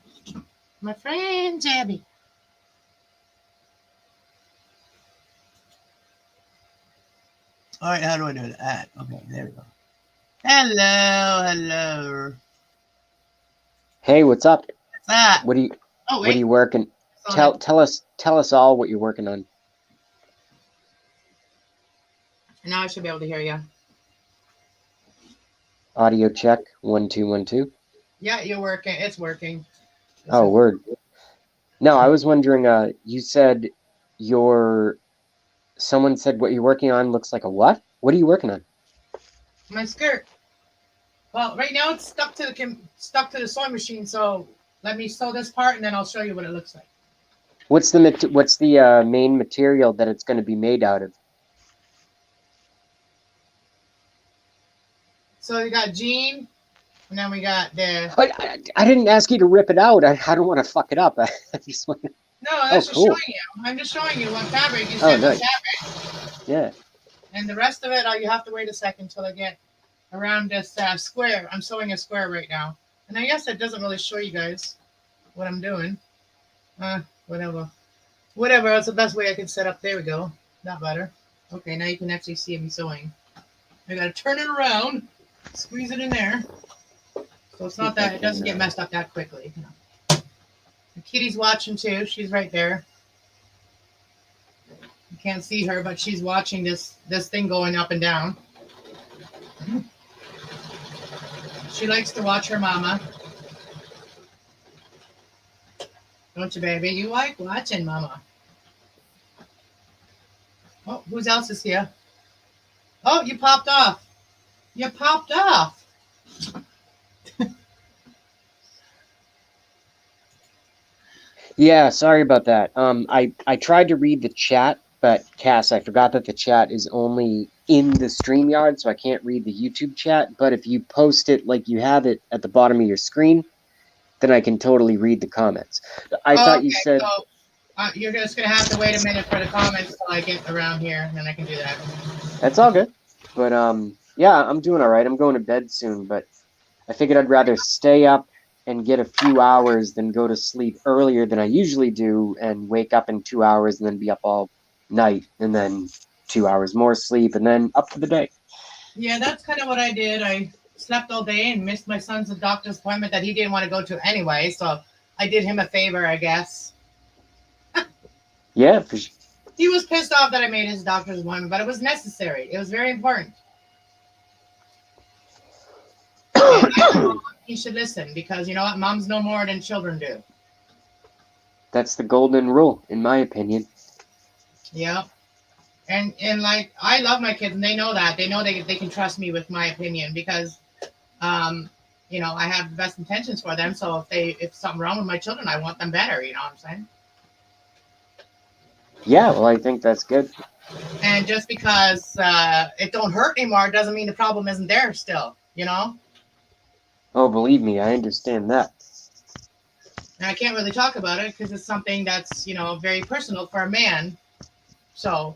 My friend Jabby. All right, how do I do that? Okay, there we go. Hello. Hey, what's up? What's that? What are you working? Tell us all what you're working on. Now I should be able to hear you. Audio check 1 2 1 2. Yeah, you're working. It's working. Oh, word. No, I was wondering. You said someone said what you're working on looks like a what? What are you working on? My skirt. Well, right now it's stuck to the sewing machine. So let me sew this part, and then I'll show you what it looks like. What's the main material that it's going to be made out of? So we got Jean, and then we got the. I didn't ask you to rip it out. I don't want to fuck it up. I just want. No, Oh, that's just cool. showing you. I'm just showing you what fabric. You Oh, said what nice. fabric. Yeah. And the rest of it, you have to wait a second until I get around this square. I'm sewing a square right now. And I guess it doesn't really show you guys what I'm doing. Whatever. Whatever, that's the best way I can set up. There we go. Not better. Okay, now you can actually see me sewing. I gotta turn it around, squeeze it in there. So it's not that, it doesn't get messed up that quickly. The kitty's watching too. She's right there. You can't see her, but she's watching this thing going up and down. She likes to watch her mama. Don't you, baby? You like watching mama. Oh, who else is here? Oh, you popped off. You popped off. Yeah, sorry about that. I tried to read the chat, but Cass, I forgot that the chat is only in the StreamYard, so I can't read the YouTube chat. But if you post it like you have it at the bottom of your screen, then I can totally read the comments. I thought you said... So, you're just going to have to wait a minute for the comments till I get around here, and then I can do that. That's all good. But, yeah, I'm doing all right. I'm going to bed soon, but I figured I'd rather stay up and get a few hours than go to sleep earlier than I usually do and wake up in 2 hours and then be up all night and then 2 hours more sleep and then up for the day. Yeah, that's kind of what I did. I slept all day and missed my son's doctor's appointment that he didn't want to go to anyway, so I did him a favor, I guess. Yeah, for sure. He was pissed off that I made his doctor's appointment, but it was necessary. It was very important. He should listen because you know what? Moms know more than children do. That's the golden rule, in my opinion. Yeah. And like I love my kids and they know that. They know they can trust me with my opinion because you know, I have the best intentions for them. So if something wrong with my children, I want them better, you know what I'm saying? Yeah, well, I think that's good. And just because it don't hurt anymore doesn't mean the problem isn't there still, you know? Oh, believe me, I understand that. And I can't really talk about it because it's something that's, you know, very personal for a man. So,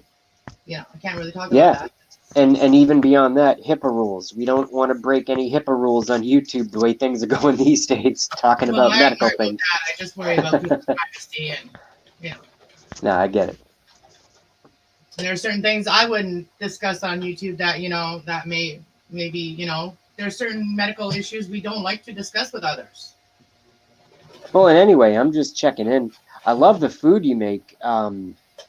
you know, I can't really talk about that. And even beyond that, HIPAA rules. We don't want to break any HIPAA rules on YouTube the way things are going these days, talking about medical things. I just worry about people's privacy and, you know. No, I get it. And there are certain things I wouldn't discuss on YouTube that, you know, that maybe, you know, there are certain medical issues we don't like to discuss with others. Well, and anyway, I'm just checking in. I love the food you make.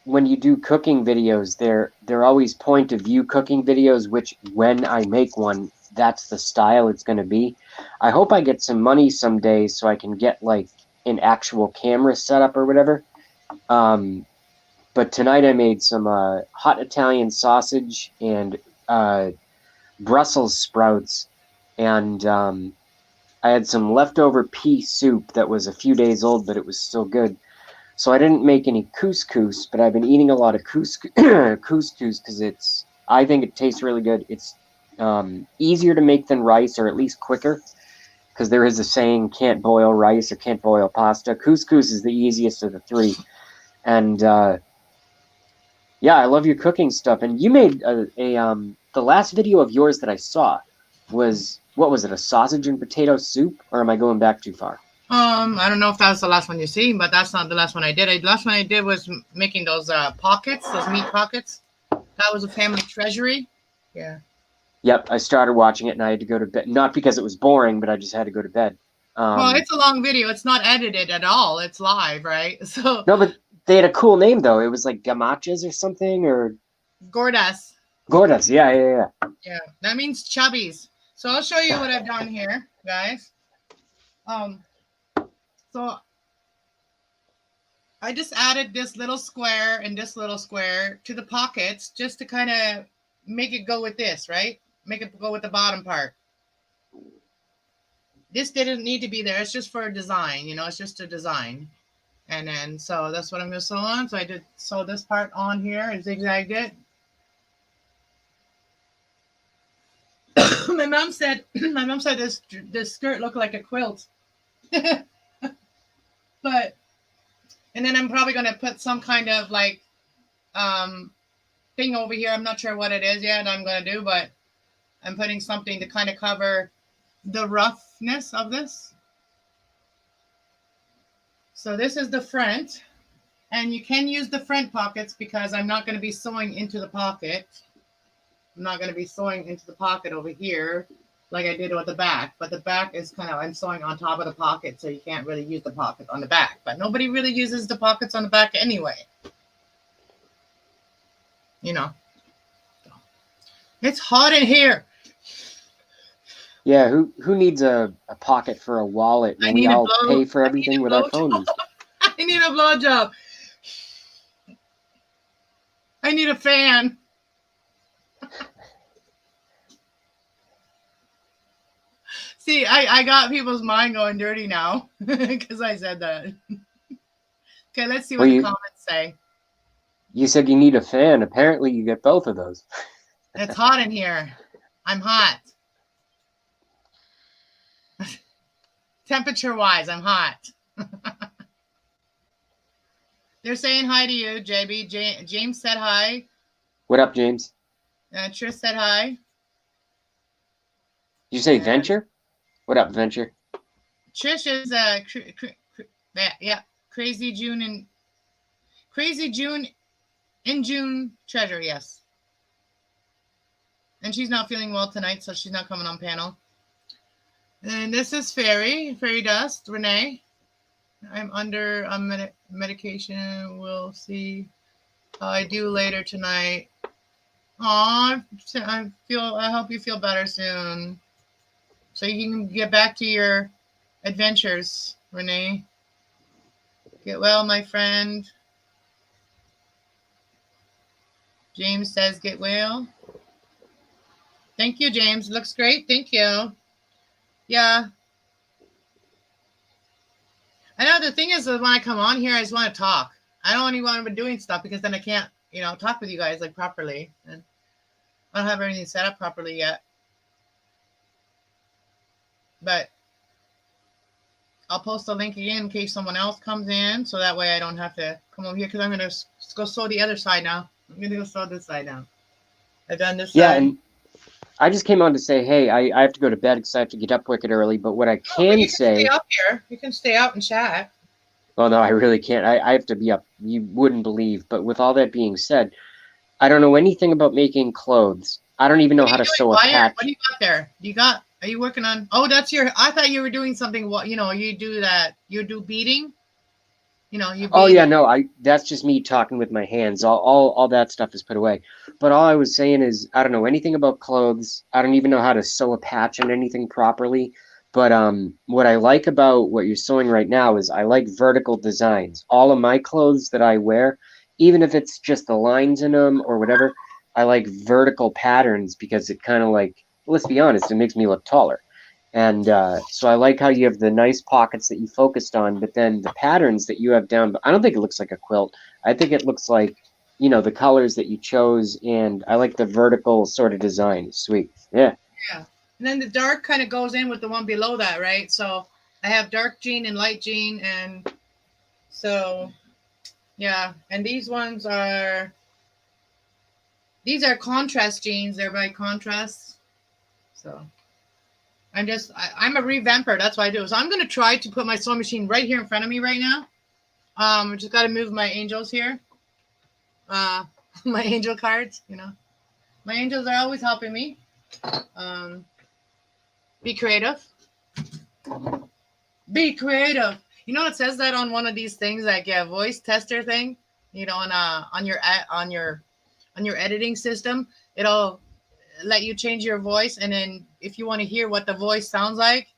When you do cooking videos, they're always point of view cooking videos, which when I make one, that's the style it's going to be. I hope I get some money someday so I can get like an actual camera setup or whatever. But tonight I made some hot Italian sausage and Brussels sprouts, and I had some leftover pea soup that was a few days old, but it was still good. So I didn't make any couscous, but I've been eating a lot of couscous because I think it tastes really good. It's easier to make than rice, or at least quicker, because there is a saying, can't boil rice or can't boil pasta. Couscous is the easiest of the three. And yeah, I love your cooking stuff. And you made the last video of yours that I saw was, what was it, a sausage and potato soup? Or am I going back too far? I don't know if that's the last one you see, but that's not the last one I did. The last one I did was making those pockets, those meat pockets. That was a family treasury. Yeah. Yep, I started watching it and I had to go to bed. Not because it was boring, but I just had to go to bed. Well, it's a long video. It's not edited at all. It's live, right? So no, but they had a cool name though. It was like gamachas or something, or Gordas. Gordas. Yeah. Yeah, that means chubbies. So I'll show you what I've done here, guys. So I just added this little square and this little square to the pockets just to kind of make it go with this, right? Make it go with the bottom part. This didn't need to be there. It's just for a design, you know, it's just a design. And then, so that's what I'm going to sew on. So I did sew this part on here and zigzagged it. my mom said this skirt looked like a quilt. But and then I'm probably gonna put some kind of like thing over here. I'm not sure what it is yet I'm gonna do, but I'm putting something to kind of cover the roughness of this. So this is the front, and you can use the front pockets because I'm not going to be sewing into the pocket. I'm not going to be sewing into the pocket over here like I did with the back, but the back is kind of, I'm sewing on top of the pocket, so you can't really use the pocket on the back, but nobody really uses the pockets on the back anyway. You know, it's hot in here. Yeah, who needs a pocket for a wallet when we all pay for everything with our phones? I need a blowjob. I need a fan. See, I got people's mind going dirty now because I said that. Okay, let's see what the comments say. You said you need a fan. Apparently, you get both of those. It's hot in here. I'm hot. Temperature-wise, I'm hot. They're saying hi to you, JB. James said hi. What up, James? Trish said hi. Did you say Venture? What up, Venture? Trish is Crazy June in June treasure, yes. And she's not feeling well tonight, so she's not coming on panel. And this is Fairy Dust, Renee. I'm under medication. We'll see how I do later tonight. Aw, I hope you feel better soon, so you can get back to your adventures, Renee. Get well, my friend. James says get well. Thank you, James. Looks great. Thank you. Yeah. I know the thing is that when I come on here, I just want to talk. I don't even want to be doing stuff because then I can't, talk with you guys like properly. And I don't have everything set up properly yet. But I'll post a link again in case someone else comes in, so that way I don't have to come over here because I'm going to go sew the other side now. I'm going to go sew this side now. I've done this side. And I just came on to say, hey, I have to go to bed because I have to get up wicked early. But what I can say, stay up here. You can stay out and chat. Well, no, I really can't. I have to be up. You wouldn't believe. But with all that being said, I don't know anything about making clothes. I don't even know how to sew a patch. What do you got there? Are you working on? Oh, that's your. I thought you were doing something. What you do that? You do beading. You bead. Oh yeah, no. That's just me talking with my hands. All that stuff is put away. But all I was saying is I don't know anything about clothes. I don't even know how to sew a patch on anything properly. But what I like about what you're sewing right now is I like vertical designs. All of my clothes that I wear, even if it's just the lines in them or whatever, I like vertical patterns because it kind of like, let's be honest, it makes me look taller. And so I like how you have the nice pockets that you focused on, but then the patterns that you have down, I don't think it looks like a quilt. I think it looks like, the colors that you chose, and I like the vertical sort of design. Sweet. Yeah. Yeah. And then the dark kind of goes in with the one below that, right? So I have dark jean and light jean, and so, yeah. And these are contrast jeans. They're by contrast. So I'm a revamper. That's what I do. So I'm going to try to put my sewing machine right here in front of me right now. I just got to move my angels here. My angel cards, my angels are always helping me. Be creative. Be creative. It says that on one of these things, like a voice tester thing, on your editing system, it'll let you change your voice, and then if you want to hear what the voice sounds like,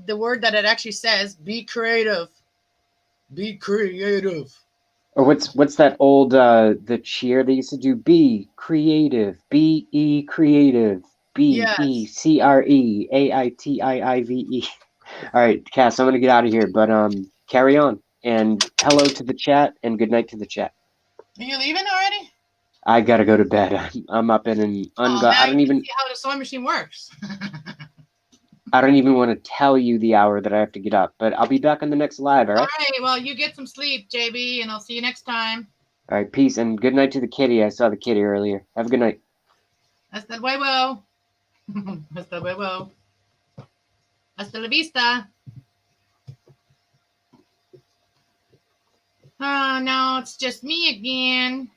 the word that it actually says, be creative. Be creative. Or what's that old the cheer they used to do? Be creative. B-E creative. BECREAITIIVE. All right, Cass, I'm gonna get out of here, but carry on. And hello to the chat and good night to the chat. Are you leaving already? I gotta go to bed. I'm up in an I don't even see how the sewing machine works. I don't even want to tell you the hour that I have to get up, but I'll be back on the next live, all All right? right. Well, you get some sleep, JB, and I'll see you next time. All right, peace, and good night to the kitty. I saw the kitty earlier. Have a good night. Hasta luego. Hasta luego. Hasta la vista. Oh, no, it's just me again.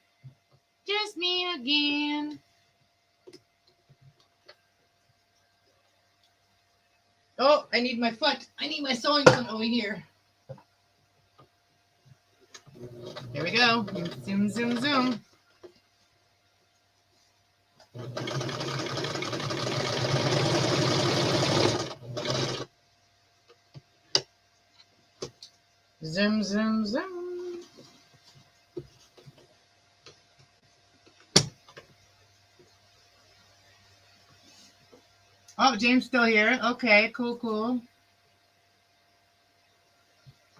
Just me again. Oh, I need my foot. I need my sewing foot over here. Here we go. Zoom, zoom, zoom. Zoom, zoom, zoom. Oh, James still here. Okay, cool, cool.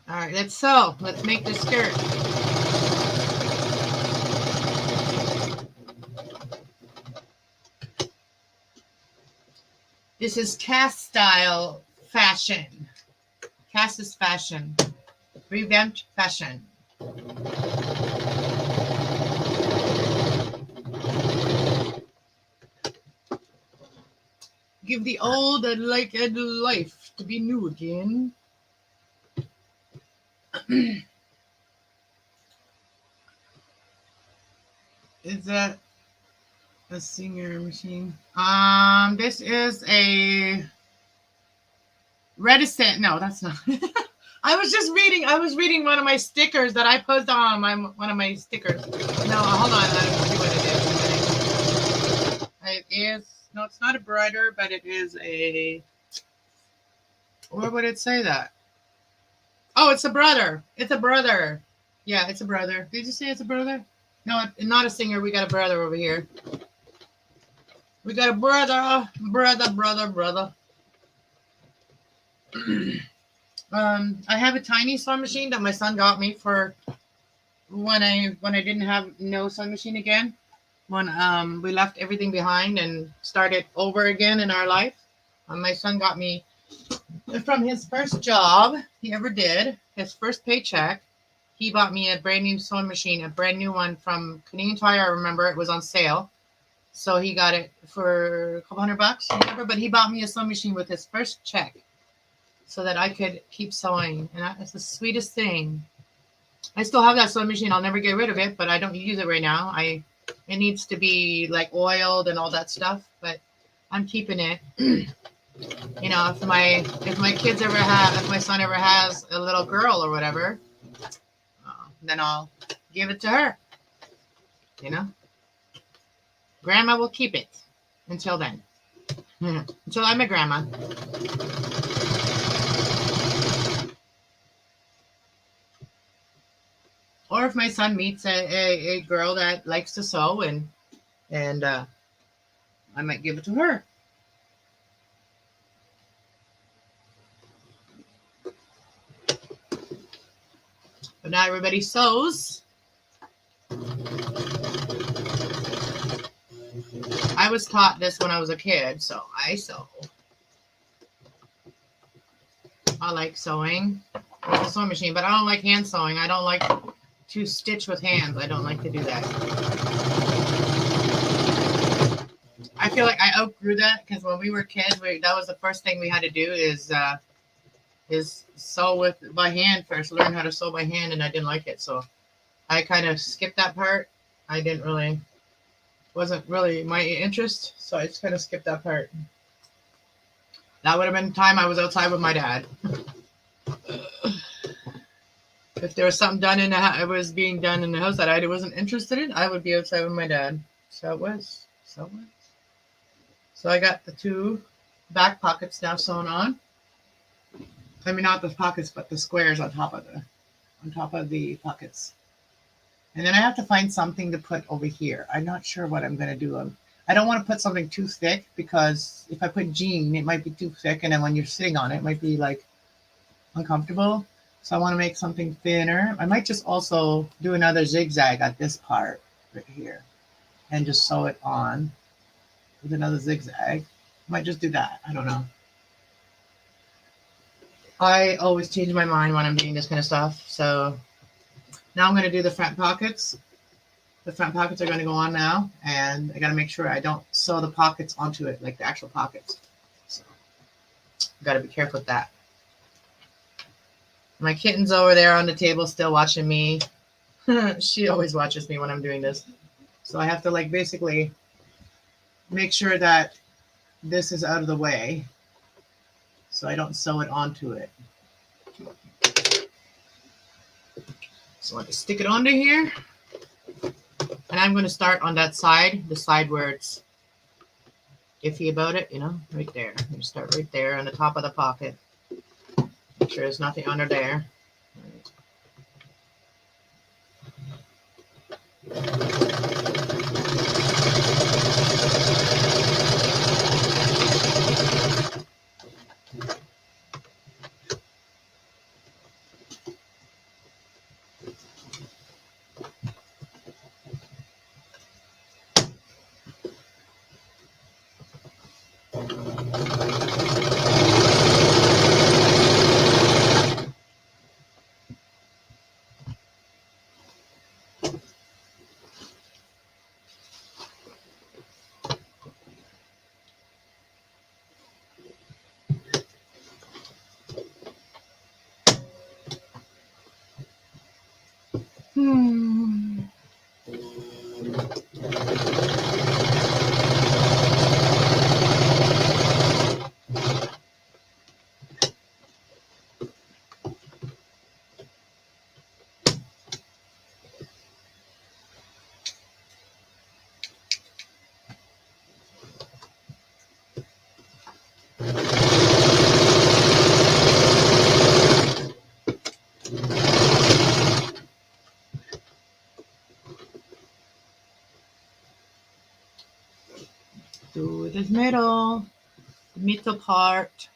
All right, let's sew. Let's make the skirt. This is cast style fashion. Cast is fashion. Revamped fashion. Give the old a like a life to be new again. Is that a Singer machine? This is a reticent. No, that's not. I was reading one of my stickers that I posted on one of my stickers. No, hold on. Let me see what it is. It is, no, it's not a brother, but it is a, where would it say that? Oh, it's a brother. It's a brother. Yeah, it's a brother. Did you say it's a brother? No, not a Singer. We got a brother over here. We got a brother. I have a tiny sewing machine that my son got me for when I didn't have no sewing machine again. When we left everything behind and started over again in our life. My son got me from his first job he ever did, his first paycheck. He bought me a brand new sewing machine, a brand new one from Canadian Tire. I remember it was on sale. So he got it for a couple $100, whatever. But he bought me a sewing machine with his first check so that I could keep sewing. And it's the sweetest thing. I still have that sewing machine. I'll never get rid of it, but I don't use it right now. It needs to be like oiled and all that stuff, but I'm keeping it. You know, if my son ever has a little girl or whatever, then I'll give it to her. You know, grandma will keep it until then. Until I'm a grandma. Or if my son meets a girl that likes to sew and I might give it to her. But not everybody sews. I was taught this when I was a kid, so I sew. I like sewing with a sewing machine, but I don't like hand sewing. I don't like to stitch with hands. I don't like to do that. I feel like I outgrew that because when we were kids, that was the first thing we had to do is sew by hand first. Learn how to sew by hand, and I didn't like it, so I kind of skipped that part. Wasn't really my interest, so I just kind of skipped that part. That would have been the time I was outside with my dad. If there was something done it was being done in the house that I wasn't interested in, I would be outside with my dad. So it was. So I got the two back pockets now sewn on. I mean, not the pockets, but the squares on top of the pockets. And then I have to find something to put over here. I'm not sure what I'm going to do. I don't want to put something too thick because if I put jean, it might be too thick. And then when you're sitting on it, it might be like uncomfortable. So I want to make something thinner. I might just also do another zigzag at this part right here and just sew it on with another zigzag. I might just do that. I don't know. I always change my mind when I'm doing this kind of stuff. So now I'm going to do the front pockets. The front pockets are going to go on now, and I got to make sure I don't sew the pockets onto it, like the actual pockets. So got to be careful with that. My kitten's over there on the table still watching me. She always watches me when I'm doing this. So I have to like basically make sure that this is out of the way so I don't sew it onto it. So let me stick it onto here. And I'm going to start on that side, the side where it's iffy about it, you know, right there. I'm going to start right there on the top of the pocket. Make sure there's nothing under there. Do this middle, the middle part.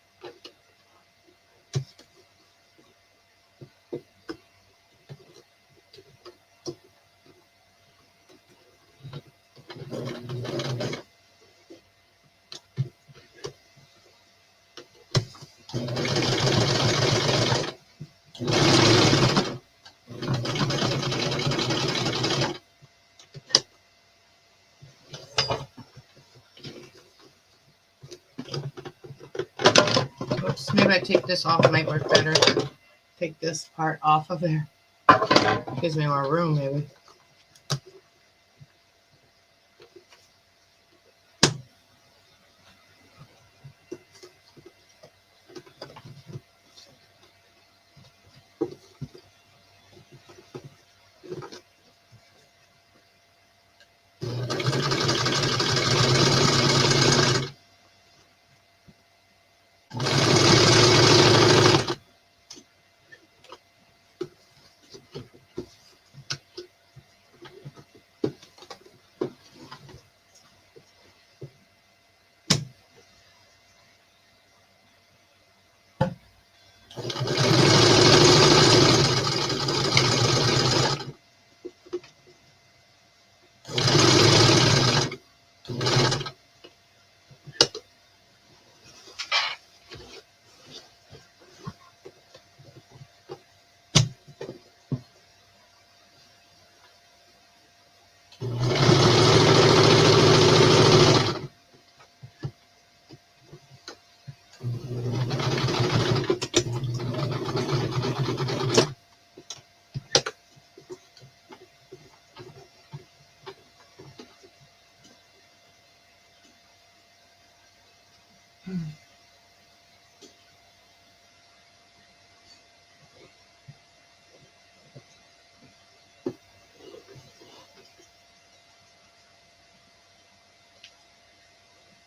Oops, maybe I take this off, it might work better. Take this part off of there. Gives me more room, maybe.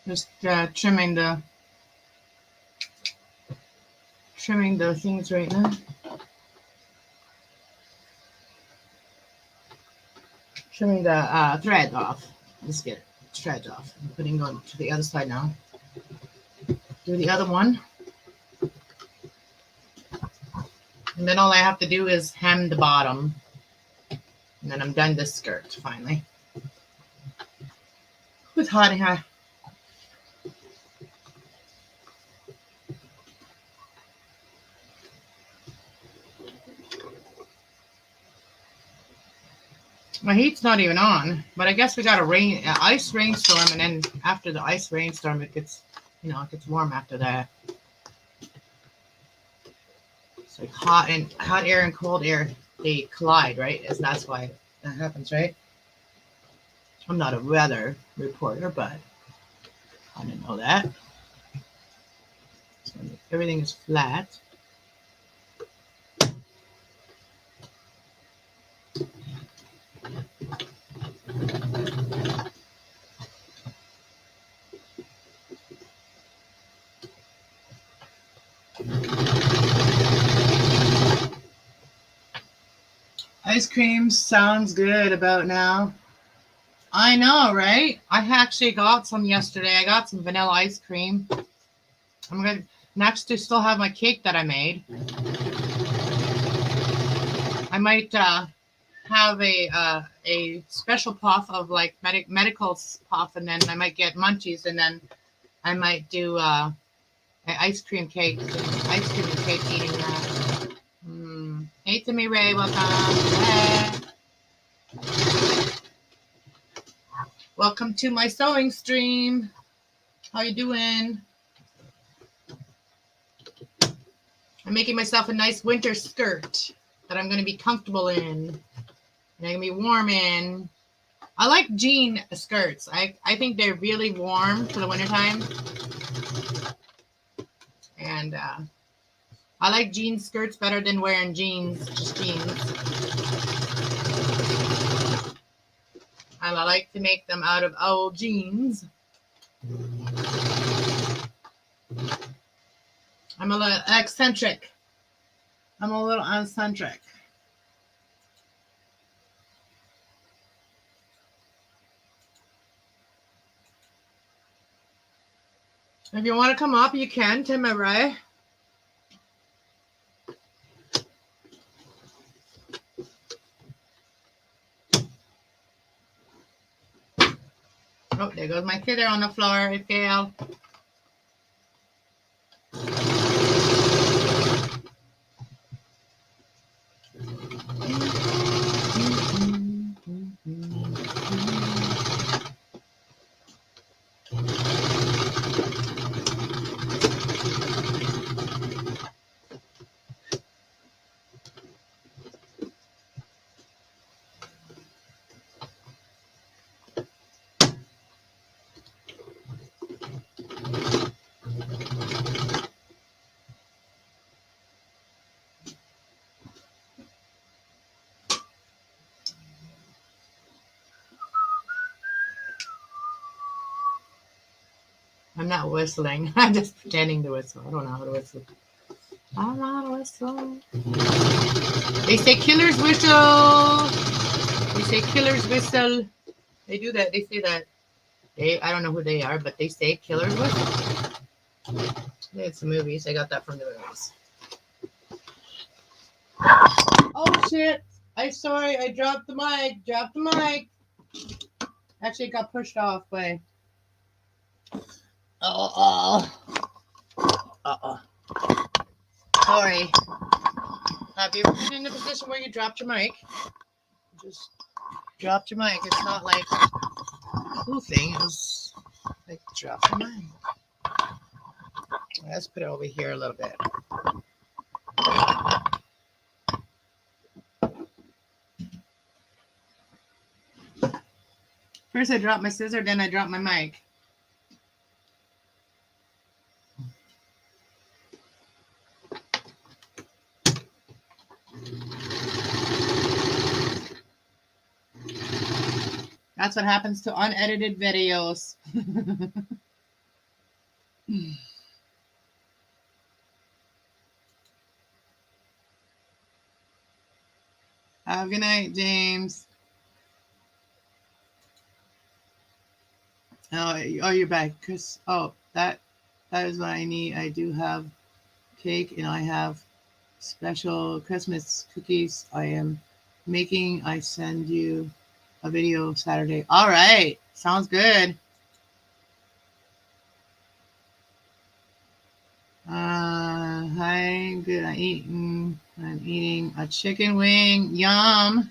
Just trimming the things right now. Trimming the thread off. Let's get thread off. I'm putting on to the other side now. Do the other one. And then all I have to do is hem the bottom. And then I'm done this skirt finally. With hot hair. My heat's not even on, but I guess we got a ice rainstorm, and then after the ice rainstorm, it gets, it gets warm after that. It's like hot air and cold air, they collide, right? That's why that happens, right? I'm not a weather reporter, but I didn't know that. So everything is flat. Ice cream sounds good about now. I know, right? I actually got some yesterday. I got some vanilla ice cream. I'm gonna next to still have my cake that I made. I might have a special puff of like medical puff, and then I might get munchies, and then I might do an ice cream cake, ice cream and cake eating that. Hey, Timmy Ray, welcome. Hey. Welcome to my sewing stream. How you doing? I'm making myself a nice winter skirt that I'm going to be comfortable in and I'm going to be warm in. I like jean skirts. I think they're really warm for the wintertime. And I like jean skirts better than wearing jeans, just jeans. And I like to make them out of old jeans. I'm a little eccentric. I'm a little eccentric. If you want to come up, you can, Tim and Ray. Oh, there goes my kidder on the floor. It fell. I'm not whistling. I'm just pretending to whistle. I don't know how to whistle. I don't know how to whistle. They say killers whistle. They say killers whistle. They do that. They say that. I don't know who they are, but they say killers whistle. It's the movies. I got that from the movies. Oh shit! I'm sorry. I dropped the mic. Actually, it got pushed off by. Sorry. Have you ever been in a position where you dropped your mic? Just dropped your mic. It's not like spoofing. It was like drop your mic. Let's put it over here a little bit. First I dropped my scissor, then I dropped my mic. That's what happens to unedited videos. Have a good night, James. Oh, you're back, Chris. Oh, that is what I need. I do have cake, and I have special Christmas cookies I am making. I send you a video Saturday. All right, sounds good. Hi, good. I'm eating a chicken wing. Yum.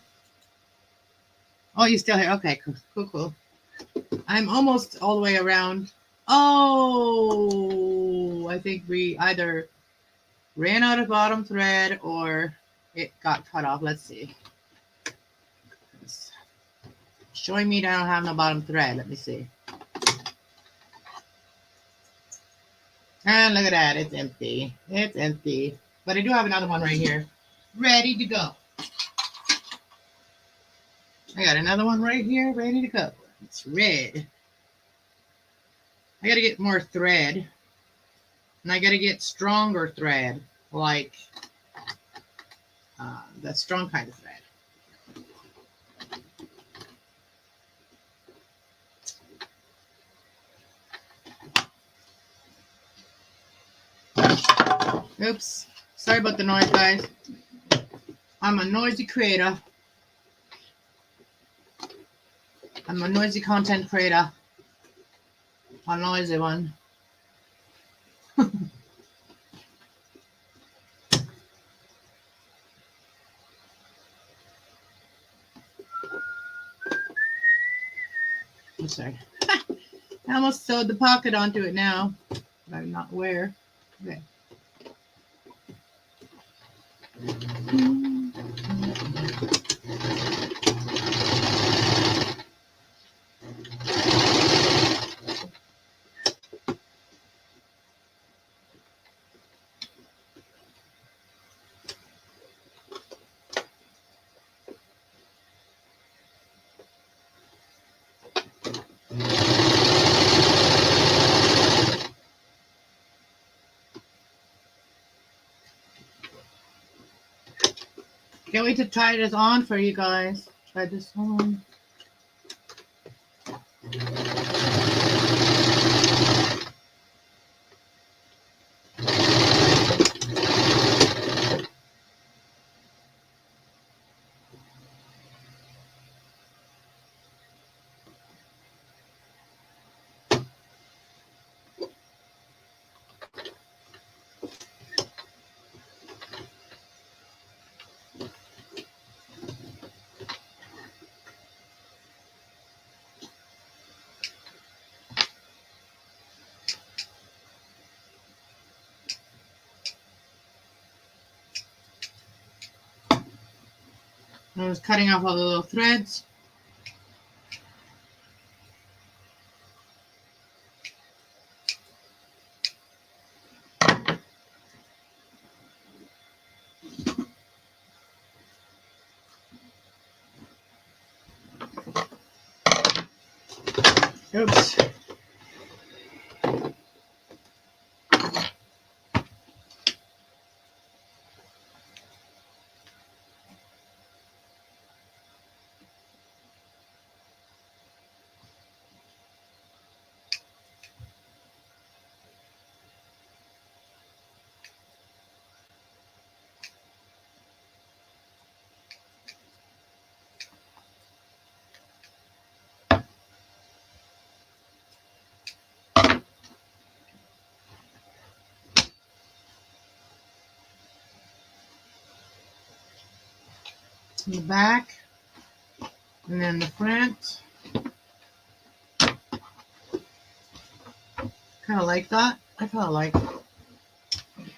Oh, you still here? Okay, cool, cool, cool. I'm almost all the way around. Oh, I think we either ran out of bottom thread or it got cut off. Let's see. It's showing me that I don't have no bottom thread. Let me see. And look at that. It's empty. It's empty. But I do have another one right here. Ready to go. I got another one right here. Ready to go. It's red. I got to get more thread. And I got to get stronger thread. Like the strong kind of thread. Oops. Sorry about the noise, guys. I'm a noisy creator. I'm a noisy content creator. A noisy one. I'm sorry. I almost sewed the pocket onto it now. But I'm not where. Okay. Can't wait to try this on for you guys. Try this on. I was cutting off all the little threads. Oops. The back. And then the front. Kind of like that. I kind of like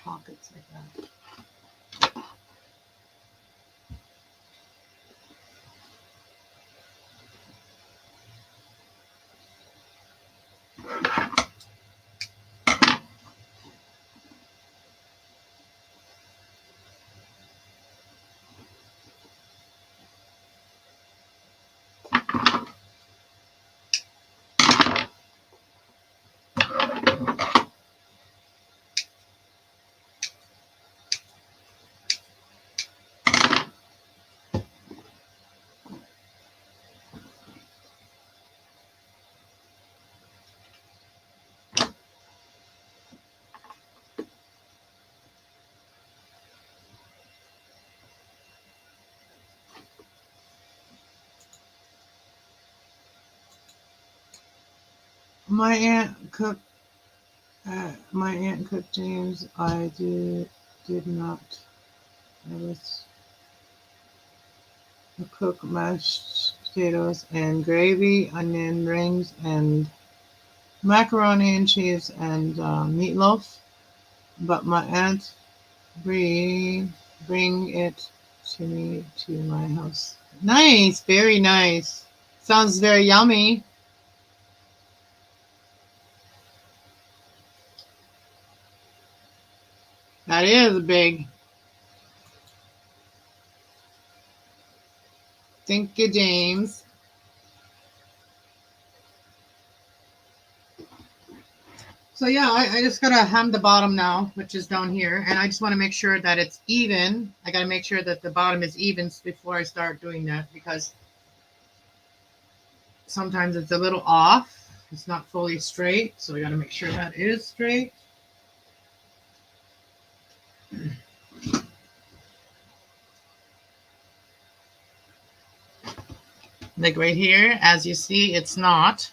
pockets like that. My aunt cooked James. I did not. I was a cook mashed potatoes and gravy, onion rings, and macaroni and cheese and meatloaf. But my aunt bring it to me to my house. Nice, very nice. Sounds very yummy. That is big. Thank you, James. So yeah, I just gotta hem the bottom now, which is down here, and I just want to make sure that it's even. I gotta make sure that the bottom is even before I start doing that, because sometimes it's a little off. It's not fully straight, so I gotta make sure that is straight. Like right here, as you see, it's not.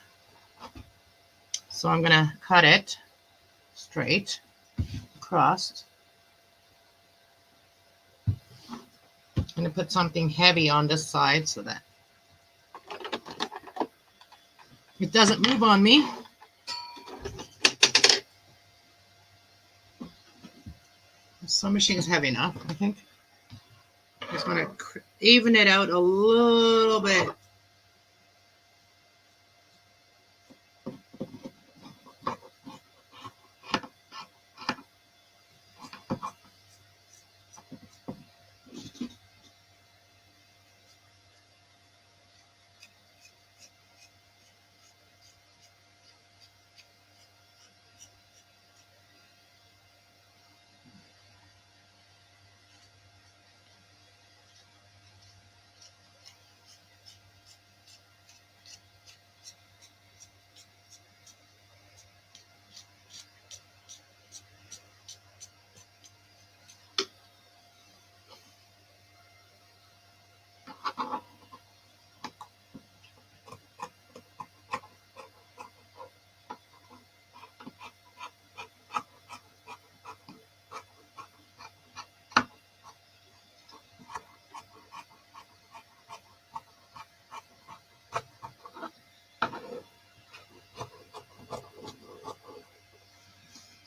So I'm gonna cut it straight across. I'm gonna put something heavy on this side so that it doesn't move on me. This sewing machine is heavy enough, I think. Just want to even it out a little bit.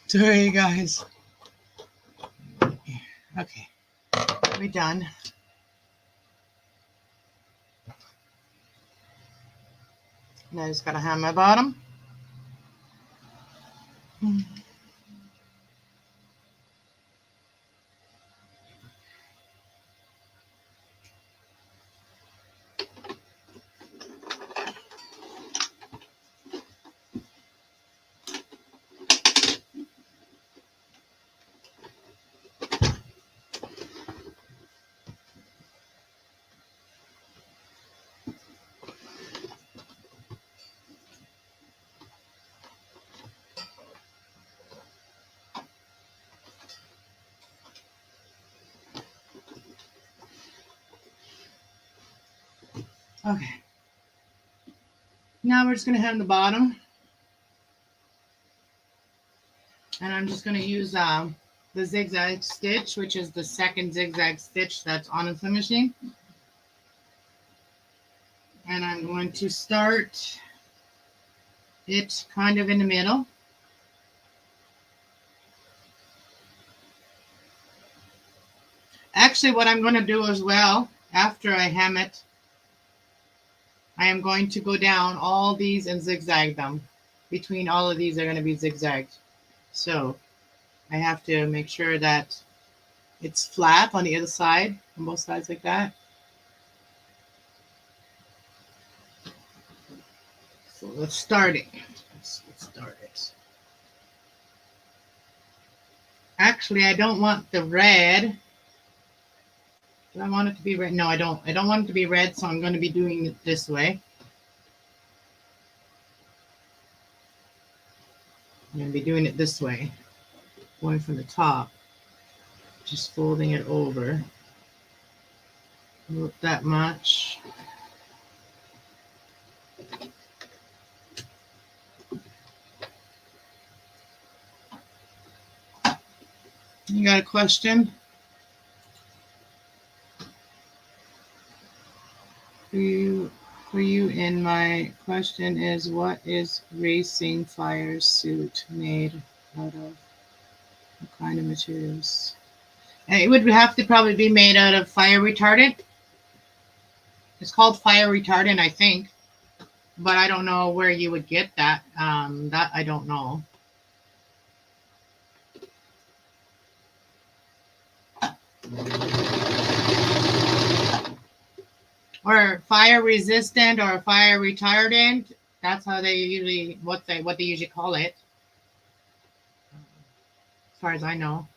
Sorry, guys. Okay, we're done. Now I just gotta hem my bottom. Okay. Now we're just gonna hem the bottom, and I'm just gonna use the zigzag stitch, which is the second zigzag stitch that's on the sewing machine. And I'm going to start it kind of in the middle. Actually, what I'm going to do as well, after I hem it, I am going to go down all these and zigzag them. Between all of these are going to be zigzagged. So I have to make sure that it's flat on the other side, on both sides like that. So let's start it. Let's start it. Actually, I don't want the red. Do I want it to be red? No, I don't. I don't want it to be red, so I'm going to be doing it this way. I'm going to be doing it this way, going from the top, just folding it over. Not that much. You got a question? Do you for you. And my question is, what is racing fire suit made out of? What kind of materials? And it would have to probably be made out of fire retardant. It's called fire retardant, I think, but I don't know where you would get that. That I don't know. Or fire resistant or fire retardant. That's how they usually what they usually call it, as far as I know.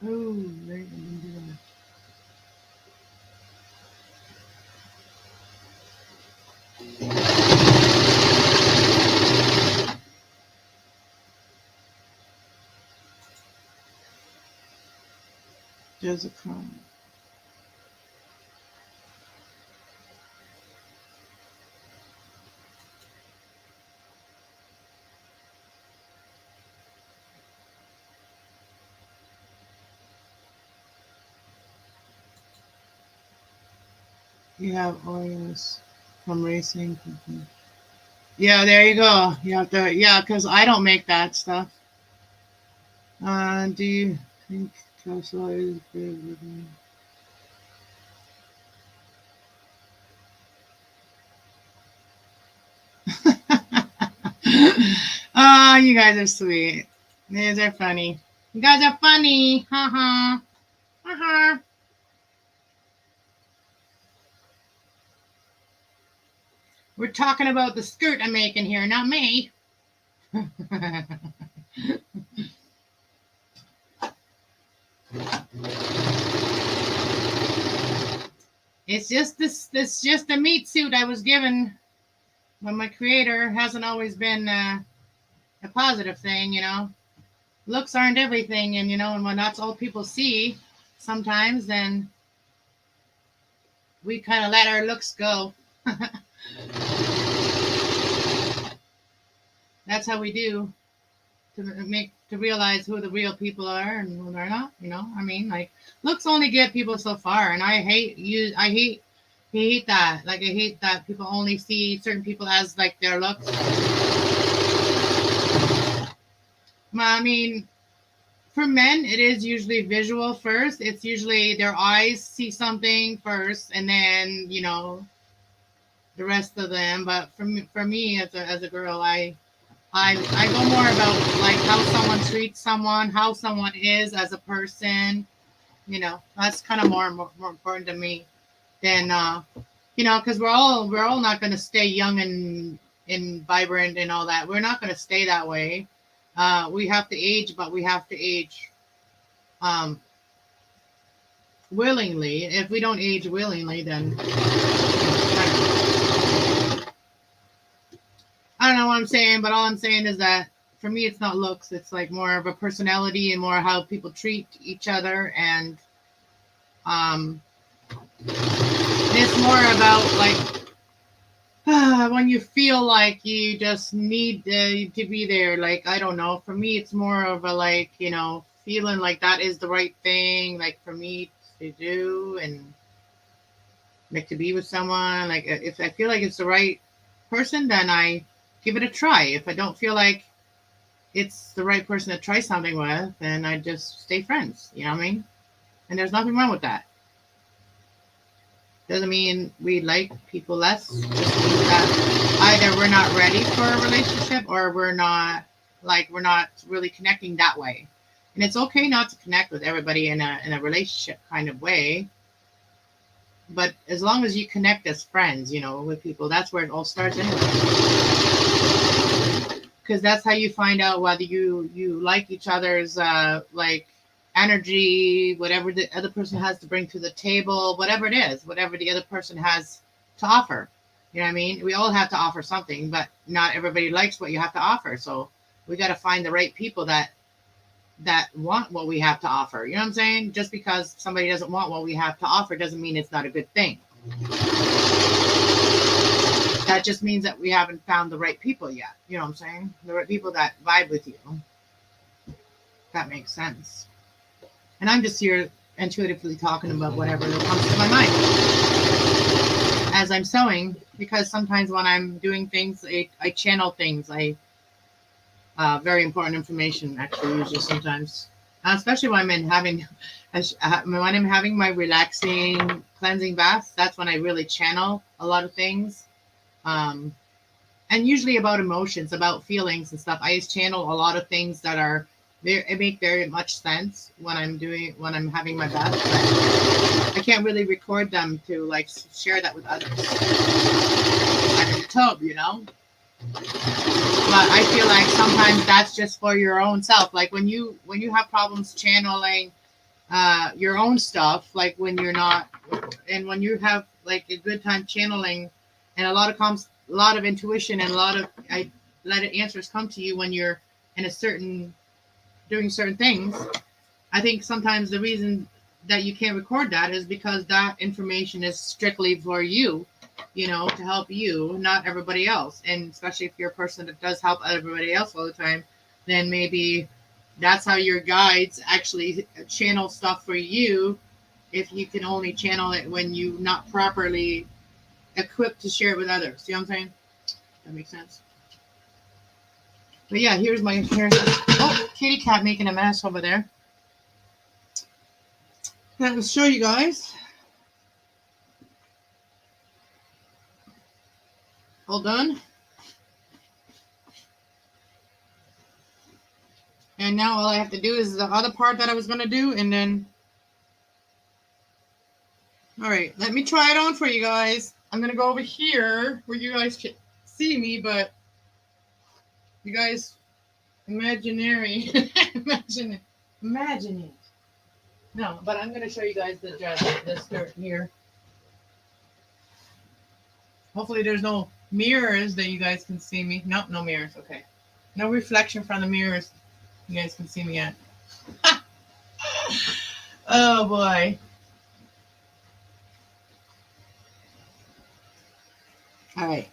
Oh, right. There's a crime. You have oils from racing. Yeah, there you go. You have to, yeah, because I don't make that stuff. Do you think Tesla is good? Oh, you guys are sweet. You guys are funny. You guys are funny. Ha ha. Ha ha. We're talking about the skirt I'm making here, not me. It's just this. It's just a meat suit I was given by my creator. Hasn't always been a positive thing, you know. Looks aren't everything, and you know, and when that's all people see, sometimes then we kind of let our looks go. That's how we do to realize who the real people are and who they're not. You know, I mean, like looks only get people so far, and I hate that. Like I hate that people only see certain people as like their looks. I mean, for men, it is usually visual first. It's usually their eyes see something first, and then you know the rest of them. But for me as a girl, I go more about like how someone treats someone, how someone is as a person. You know, that's kind of more important to me than you know, because we're all not going to stay young and vibrant and all that. We're not going to stay that way. We have to age, but we have to age willingly. If we don't age willingly, then I don't know what I'm saying, but all I'm saying is that for me, it's not looks. It's like more of a personality and more how people treat each other, and um, it's more about like when you feel like you just need to be there. Like I don't know. For me, it's more of a like you know feeling like that is the right thing. Like for me to do and like to be with someone. Like if I feel like it's the right person, then I give it a try. If I don't feel like it's the right person to try something with, then I just stay friends. You know what I mean? And there's nothing wrong with that. Doesn't mean we like people less. Just means that either we're not ready for a relationship or we're not really connecting that way. And it's okay not to connect with everybody in a relationship kind of way. But as long as you connect as friends, you know, with people, that's where it all starts anyway. Because that's how you find out whether you like each other's like energy, whatever the other person has to bring to the table, whatever it is, whatever the other person has to offer. You know what I mean? We all have to offer something, but not everybody likes what you have to offer. So we got to find the right people that want what we have to offer. You know what I'm saying? Just because somebody doesn't want what we have to offer doesn't mean it's not a good thing. That just means that we haven't found the right people yet. You know what I'm saying? The right people that vibe with you. That makes sense. And I'm just here intuitively talking about whatever comes to my mind as I'm sewing, because sometimes when I'm doing things, I channel things. Very important information, actually, usually sometimes, especially when when I'm having my relaxing cleansing bath. That's when I really channel a lot of things, and usually about emotions, about feelings and stuff. I just channel a lot of things that are it make very much sense when I'm having my bath. But I can't really record them to like share that with others. I'm in the tub, you know. But I feel like sometimes that's just for your own self. Like when you have problems channeling your own stuff, like when you're not, and when you have like a good time channeling, and a lot of intuition and a lot of answers come to you when you're in a certain doing certain things. I think sometimes the reason that you can't record that is because that information is strictly for you, you know, to help you, not everybody else. And especially if you're a person that does help everybody else all the time, then maybe that's how your guides actually channel stuff for you, if you can only channel it when you're not properly equipped to share it with others. You know what I'm saying? That makes sense. But yeah, here's kitty cat making a mess over there. I'll show you guys. All done. And now all I have to do is the other part that I was going to do, and then... All right, let me try it on for you guys. I'm going to go over here where you guys can see me, but you guys imagine it. No, but I'm going to show you guys the skirt here. Hopefully there's no mirrors that you guys can see me. Nope, no mirrors. Okay. No reflection from the mirrors. You guys can see me yet. Oh, boy. All right.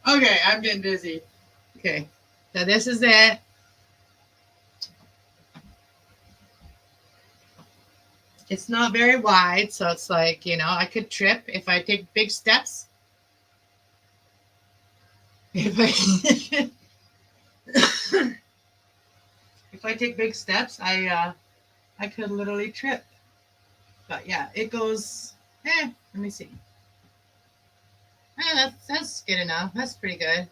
Okay, I'm getting dizzy. Okay, so this is it. It's not very wide, so it's like, you know, I could trip if I take big steps. If I take big steps, I could literally trip. But yeah, it goes. Let me see. That's good enough. That's pretty good.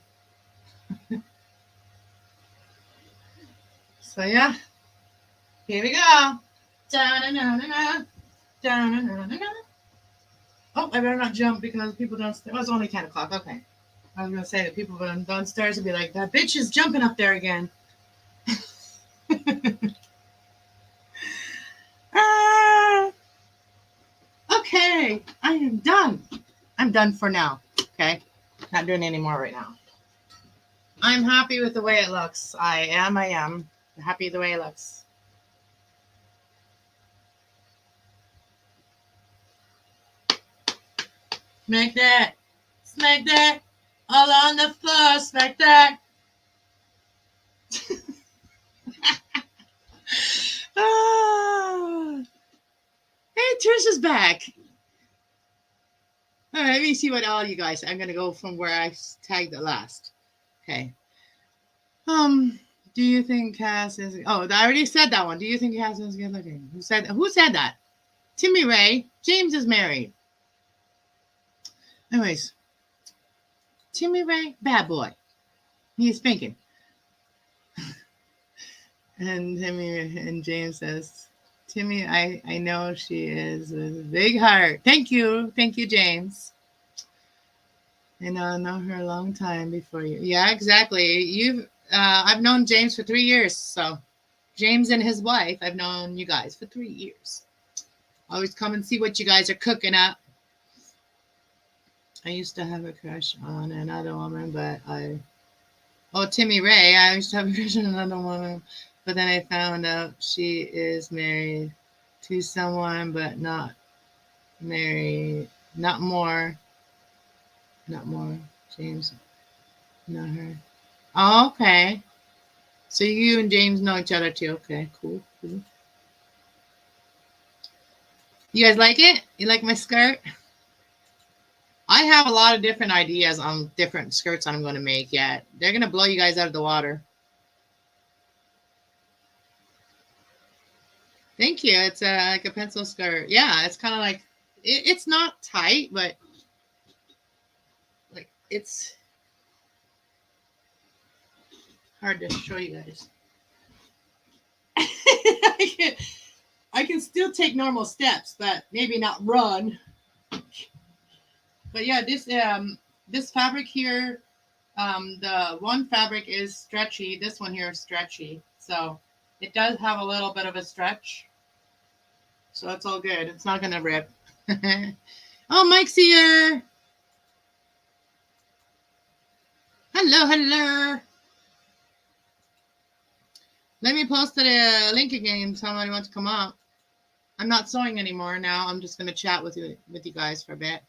So yeah, here we go. Da-na-na-na-na. Da-na-na-na-na. Oh, I better not jump because people don't. It was only 10 o'clock. Okay. I was going to say that people downstairs would be like, that bitch is jumping up there again. Okay. I am done. I'm done for now. Okay. Not doing any more right now. I'm happy with the way it looks. I am happy the way it looks. Smack that. Smack that. All on the floor. Smack that. Oh. Hey, Trish is back. All right, let me see what all you guys. I'm gonna go from where I tagged it last. Okay. Do you think Cass is? Oh, I already said that one. Do you think Cass is good looking? Who said that? Timmy Ray. James is married. Anyways, Timmy Ray, bad boy. He's thinking. And Timmy and James says, Timmy, I know she is with a big heart. Thank you. Thank you, James. I know her a long time before you. Yeah, exactly. I've known James for 3 years. So James and his wife, I've known you guys for 3 years. Always come and see what you guys are cooking up. I used to have a crush on another woman, Timmy Ray. I used to have a crush on another woman, but then I found out she is married to someone, but not married, not more, James, not her. Oh, okay. So you and James know each other too. Okay, cool. You guys like it? You like my skirt? I have a lot of different ideas on different skirts I'm going to make yet. They're going to blow you guys out of the water. Thank you. It's like a pencil skirt. Yeah, it's kind of like, it's not tight, but like it's hard to show you guys. I can still take normal steps, but maybe not run. But yeah, this fabric here, the one fabric is stretchy. This one here is stretchy. So it does have a little bit of a stretch. So it's all good. It's not going to rip. Oh, Mike's here. Hello. Let me post the link again if somebody wants to come up. I'm not sewing anymore now. I'm just going to chat with you guys for a bit.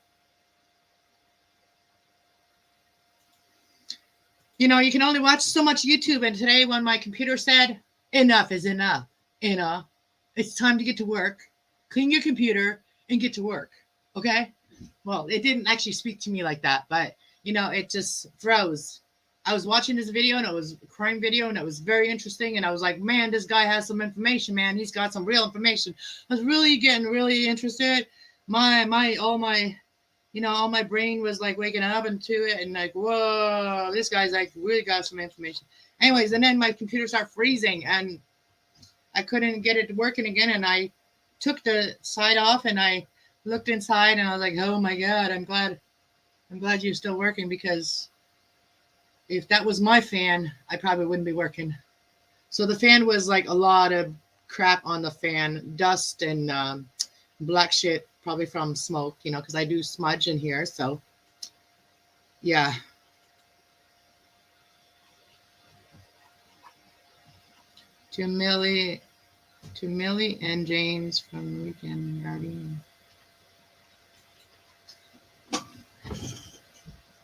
You know, you can only watch so much YouTube. And today when my computer said, enough is enough, it's time to get to work. Clean your computer and get to work. Okay? Well, it didn't actually speak to me like that, but, it just froze. I was watching this video, and it was a crime video, and it was very interesting. And I was like, man, this guy has some information, man. He's got some real information. I was really getting really interested. All my brain was like waking up into it and like, whoa, this guy's like really got some information. Anyways, and then my computer started freezing and I couldn't get it working again. And I took the side off and I looked inside and I was like, oh my God, I'm glad you're still working, because if that was my fan, I probably wouldn't be working. So the fan was like a lot of crap on the fan, dust and black shit, probably from smoke, because I do smudge in here. So yeah. To Millie and James from Weekend Guardian.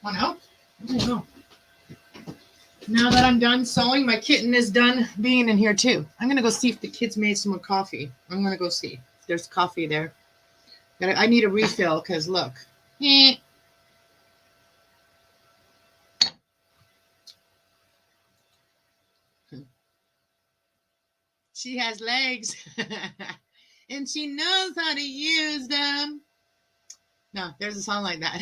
Oh no. Oh. Now that I'm done sewing, my kitten is done being in here too. I'm going to go see if the kids made some more coffee. I'm going to go see. There's coffee there. I need a refill because look. She has legs. And she knows how to use them. No, there's a song like that.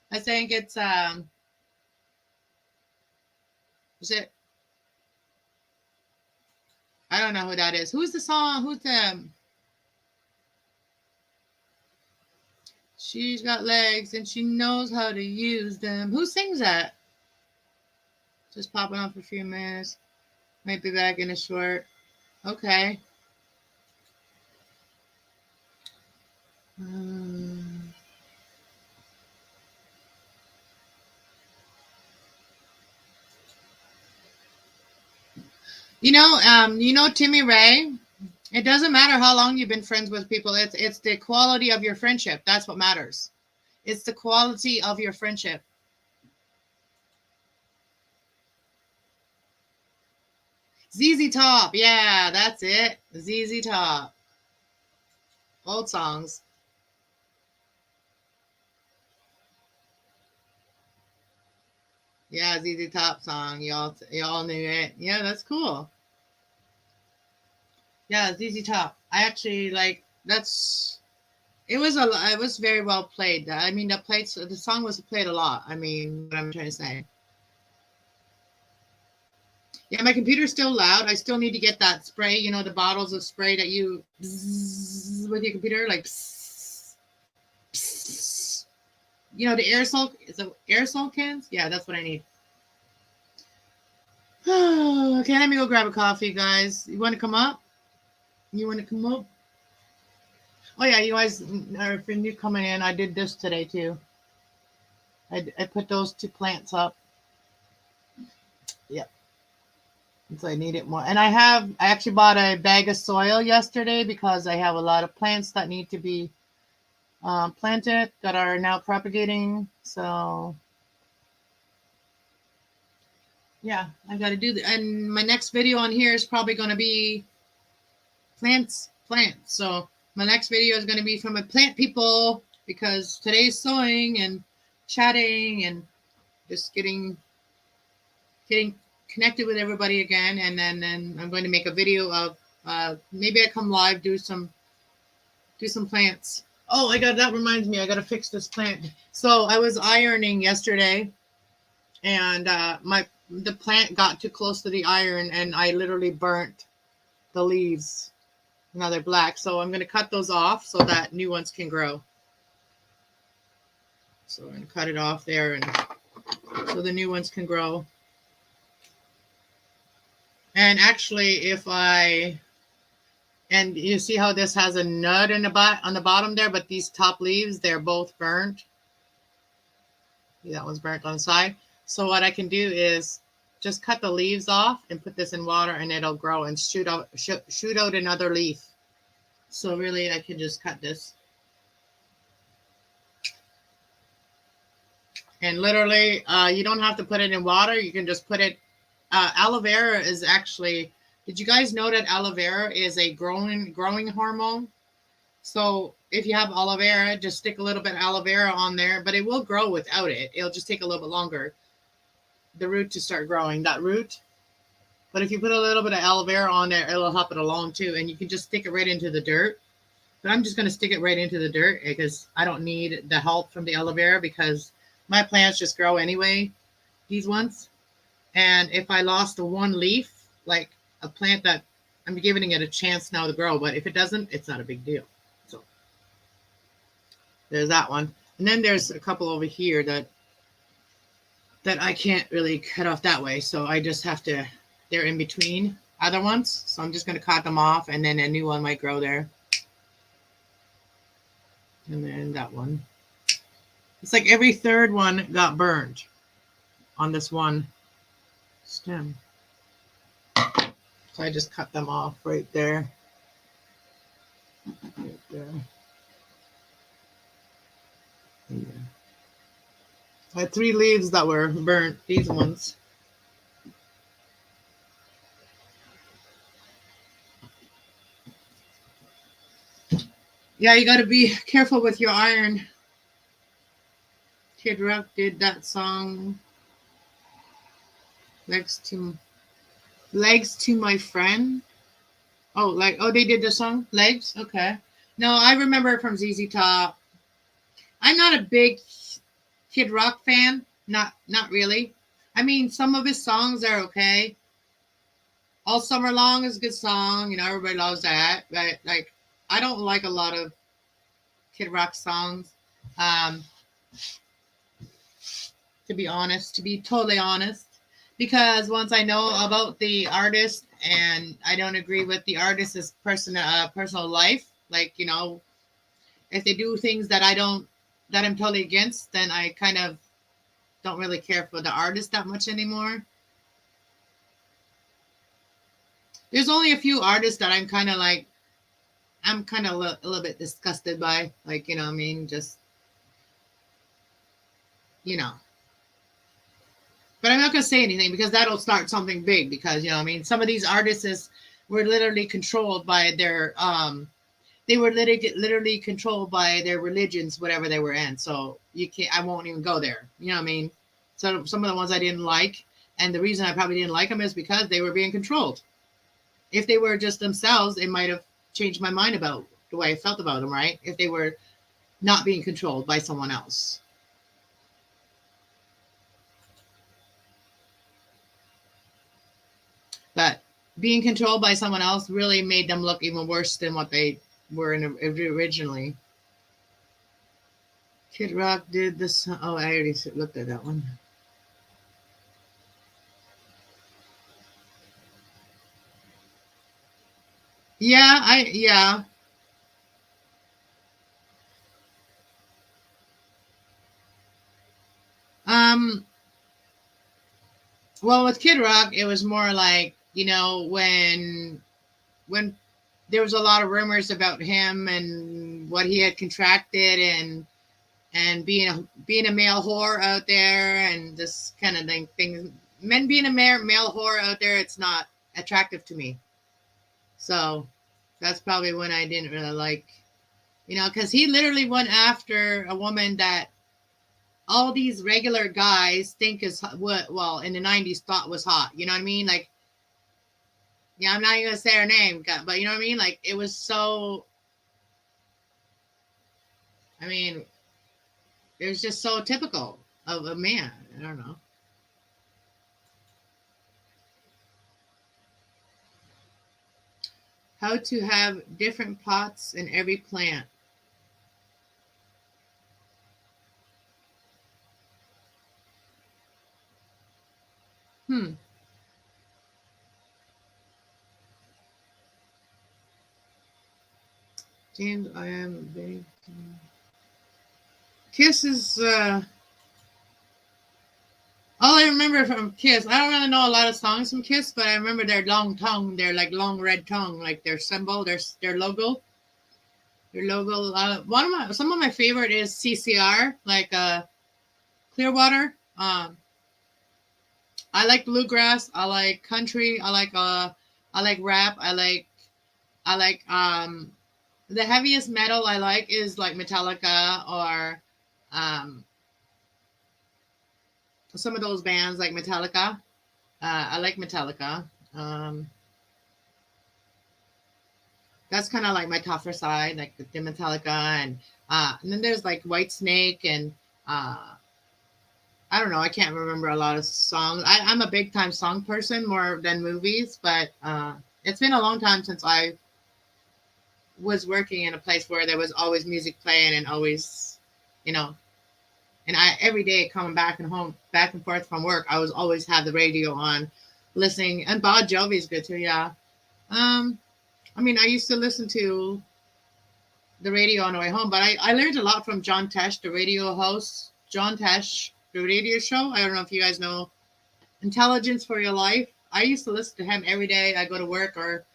I think it's is it? I don't know who that is. Who's the song? Who's the? She's got legs and she knows how to use them. Who sings that? Just popping up for a few minutes. Might be back in a short. Okay. Timmy Ray. It doesn't matter how long you've been friends with people. It's the quality of your friendship. That's what matters. It's the quality of your friendship. ZZ Top. Yeah, that's it. ZZ Top. Old songs. Yeah, ZZ Top song. Y'all knew it. Yeah, that's cool. Yeah, ZZ Top. I actually it was very well played. I mean, the song was played a lot. I mean, what I'm trying to say. Yeah, my computer's still loud. I still need to get that spray, you know, the bottles of spray that you bzzz with your computer, like bzzz, bzzz. You know, the aerosol, is it aerosol cans? Yeah, that's what I need. Okay, let me go grab a coffee, guys. You want to come up? You want to come up? Oh yeah, you guys are for you coming in. I did this today too. I put those 2 plants up. Yep. So I need it more. And I actually bought a bag of soil yesterday because I have a lot of plants that need to be planted that are now propagating. So yeah, I got to do that. And my next video on here is probably going to be plants. So my next video is going to be from a plant people because today's sowing and chatting and just getting connected with everybody again. And then I'm going to make a video of maybe I come live, do some plants. Oh, that reminds me, I got to fix this plant. So I was ironing yesterday and the plant got too close to the iron and I literally burnt the leaves. Now they're black. So I'm going to cut those off so that new ones can grow. So I'm going to cut it off there and so the new ones can grow. And actually, and you see how this has a nut on the bottom there, but these top leaves, they're both burnt. That one's burnt on the side. So what I can do is just cut the leaves off and put this in water and it'll grow and shoot out another leaf. So really I can just cut this. And literally, you don't have to put it in water. You can just put it, aloe vera is actually, did you guys know that aloe vera is a growing hormone? So if you have aloe vera, just stick a little bit of aloe vera on there, but it will grow without it. It'll just take a little bit longer, the root to start growing, that root. But if you put a little bit of aloe vera on there, it'll help it along too. And you can just stick it right into the dirt. But I'm just going to stick it right into the dirt because I don't need the help from the aloe vera because my plants just grow anyway, these ones. And if I lost the one leaf, like a plant that I'm giving it a chance now to grow, but if it doesn't, it's not a big deal. So there's that one. And then there's a couple over here that I can't really cut off that way. So I just have to, they're in between other ones. So I'm just going to cut them off and then a new one might grow there. And then that one. It's like every third one got burned on this one stem. So I just cut them off right there. Right there. Yeah. I had 3 leaves that were burnt, these ones. Yeah, you got to be careful with your iron. Kid Rock did that song, Legs to My Friend. Oh, they did the song Legs? Okay. No, I remember it from ZZ Top. I'm not a big Kid Rock fan. Not really. I mean, some of his songs are okay. All Summer Long is a good song. You know, everybody loves that. But, like, I don't like a lot of Kid Rock songs. To be totally honest. Because once I know about the artist and I don't agree with the artist's personal life, like, you know, if they do things that I'm totally against, then I kind of don't really care for the artist that much anymore. There's only a few artists that I'm kind of a little bit disgusted by, like, you know what I mean? Just, you know. But I'm not going to say anything because that'll start something big because, you know what I mean? Some of these artists were literally controlled by their, they were literally controlled by their religions, whatever they were in. So I won't even go there. You know what I mean? So some of the ones I didn't like, and the reason I probably didn't like them is because they were being controlled. If they were just themselves, it might have changed my mind about the way I felt about them, right? If they were not being controlled by someone else. being controlled by someone else really made them look even worse than what they were originally. Kid Rock did this. Oh, I already looked at that one. Yeah. Um. Well, with Kid Rock, it was more like, when there was a lot of rumors about him and what he had contracted, and being a male whore out there, and this kind of thing. Men being a male whore out there, it's not attractive to me. So that's probably when I didn't really like, because he literally went after a woman that all these regular guys think is what, well, in the 90s thought was hot. You know what I mean? Like, yeah, I'm not even gonna say her name, but you know what I mean? Like, it was so, I mean, it was just so typical of a man. I don't know. How to have different pots in every plant. Hmm. James, I am a big Kiss is all I remember from Kiss. I don't really know a lot of songs from Kiss, but I remember their long tongue, their like long red tongue, like their symbol, their logo. Their logo. Some of my favorite is CCR, like Clearwater. I like bluegrass. I like country. I like rap. I like the heaviest metal I like is like Metallica, or um some of those bands like Metallica. I like Metallica. Um, that's kind of like my tougher side, like the Metallica, and then there's like White Snake, and uh, I don't know. I can't remember a lot of songs. I'm a big time song person more than movies, but it's been a long time since I was working in a place where there was always music playing, and always, you know, and I every day coming back and forth from work, I was always have the radio on, listening. And Bon Jovi's good too, yeah. Um, I mean, I used to listen to the radio on the way home, but I learned a lot from John Tesh, the radio host. John Tesh, the radio show. I don't know if you guys know Intelligence for Your Life. I used to listen to him every day. I go to work, or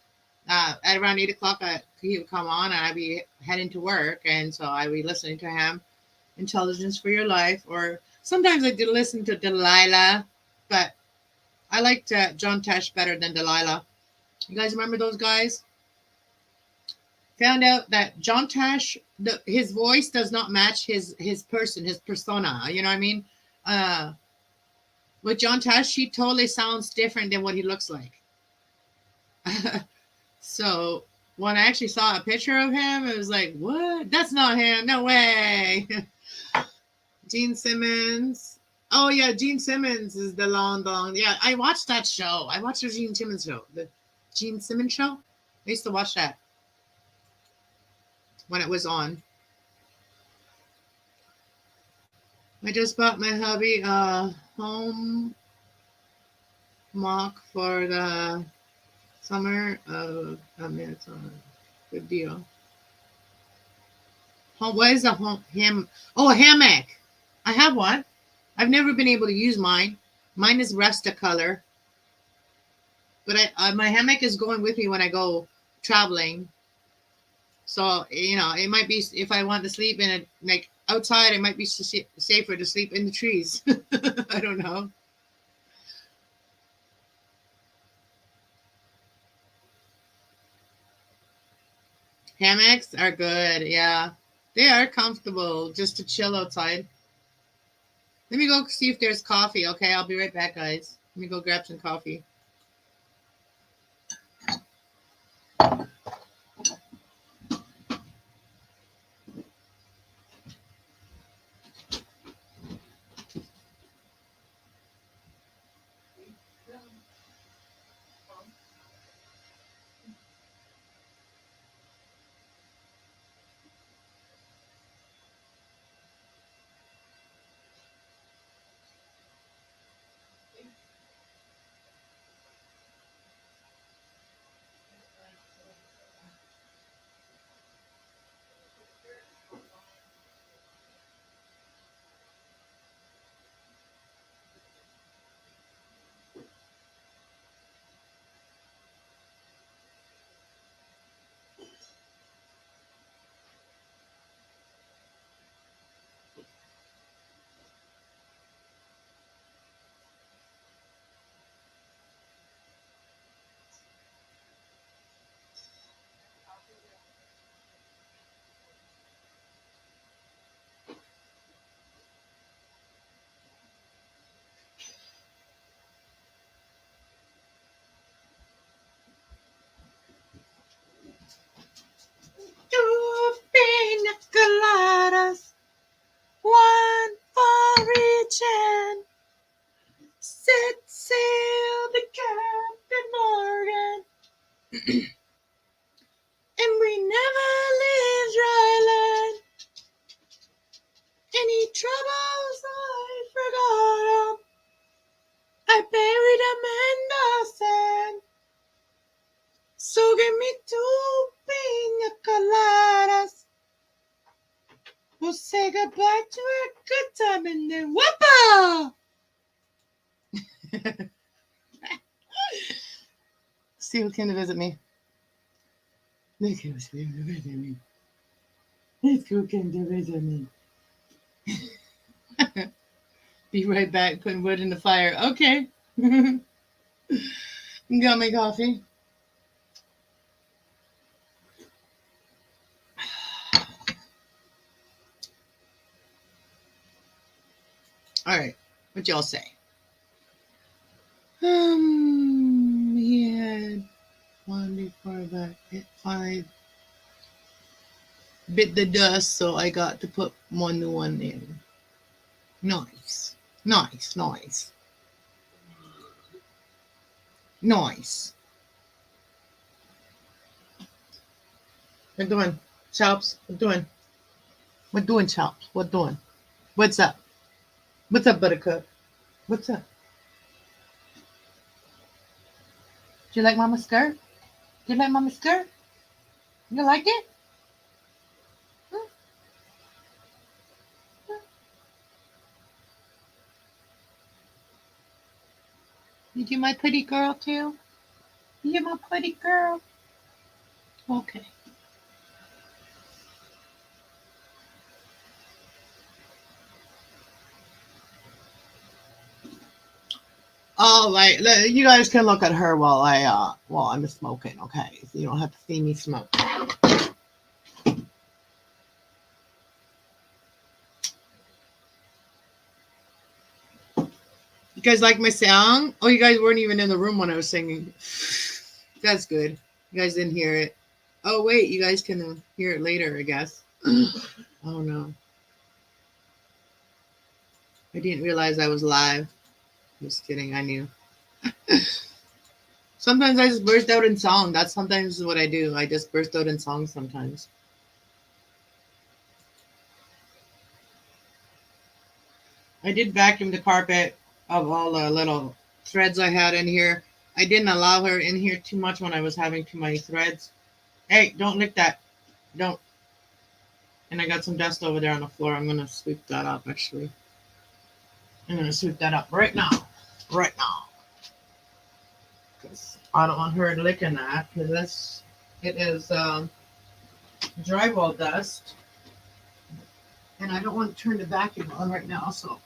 at around 8 o'clock, he would come on, and I'd be heading to work, and so I'd be listening to him. Intelligence for Your Life, or sometimes I do listen to Delilah, but I liked John Tesh better than Delilah. You guys remember those guys? Found out that John Tesh, his voice does not match his persona. You know what I mean? Uh, with John Tesh, he totally sounds different than what he looks like. So when I actually saw a picture of him, it was like, what? That's not him. No way. Gene Simmons. Oh yeah, Gene Simmons is the long. Yeah, I watched that show. I watched the Gene Simmons show. The Gene Simmons show. I used to watch that when it was on. I just bought my hubby a home mock for the summer. I mean, it's a good deal. What is a home ham? Oh, a hammock. I have one. I've never been able to use mine. Mine is Resta color, but my hammock is going with me when I go traveling. So it might be, if I want to sleep in it like outside, it might be safer to sleep in the trees. I don't know. Hammocks are good. Yeah, they are comfortable just to chill outside. Let me go see if there's coffee. Okay, I'll be right back, guys. Let me go grab some coffee. Norwegian. Set sail the Captain Morgan. And we never leave dry land. Any troubles I forgot 'em. I buried 'em in the sand. So give me 2 pina coladas. We'll say goodbye to a good time and then whoopah! See who came to visit me. Look who came to visit me. Look who came to visit me. Be right back, putting wood in the fire. Okay. Got my coffee. All right. What y'all say? He had one before that. It finally bit the dust, so I got to put one new one in. Nice. Nice, nice. Nice. What doing? Chops? What doing? What doing, Chops? What doing? What's up? What's up, Buttercup? What's up? Do you like Mama's skirt? Do you like Mama's skirt? You like it? Huh? Huh? You my pretty girl too? You my pretty girl? Okay. All right, you guys can look at her while I'm smoking, okay? So you don't have to see me smoke. You guys like my song? Oh, you guys weren't even in the room when I was singing. That's good. You guys didn't hear it. Oh wait, you guys can hear it later, I guess. Oh no. I didn't realize I was live. Just kidding, I knew. Sometimes I just burst out in song. That's sometimes what I do. I just burst out in song sometimes. I did vacuum the carpet of all the little threads I had in here. I didn't allow her in here too much when I was having too many threads. Hey, don't lick that. Don't. And I got some dust over there on the floor. I'm going to sweep that up, actually. I'm going to sweep that up right now. Right now. Because I don't want her licking that. Because it is drywall dust. And I don't want to turn the vacuum on right now. So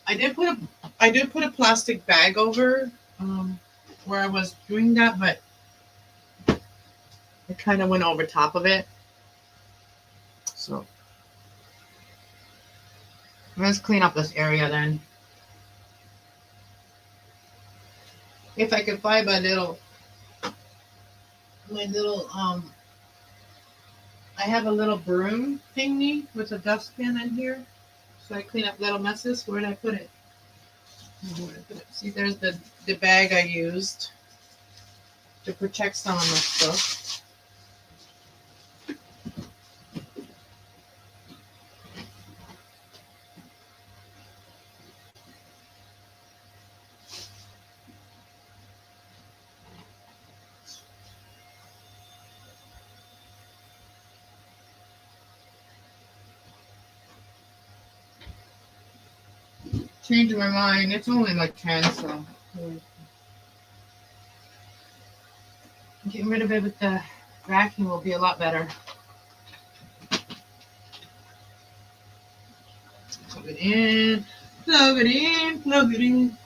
I did put a plastic bag over where I was doing that. But it kind of went over top of it. So let's clean up this area then. If I could find my little, I have a little broom thingy with a dustbin in here. So I clean up little messes. Where did I put it? See, there's the bag I used to protect some of my stuff. Changing my mind. It's only like 10, so getting rid of it with the vacuum will be a lot better. Plug it in, plug it in, plug it in.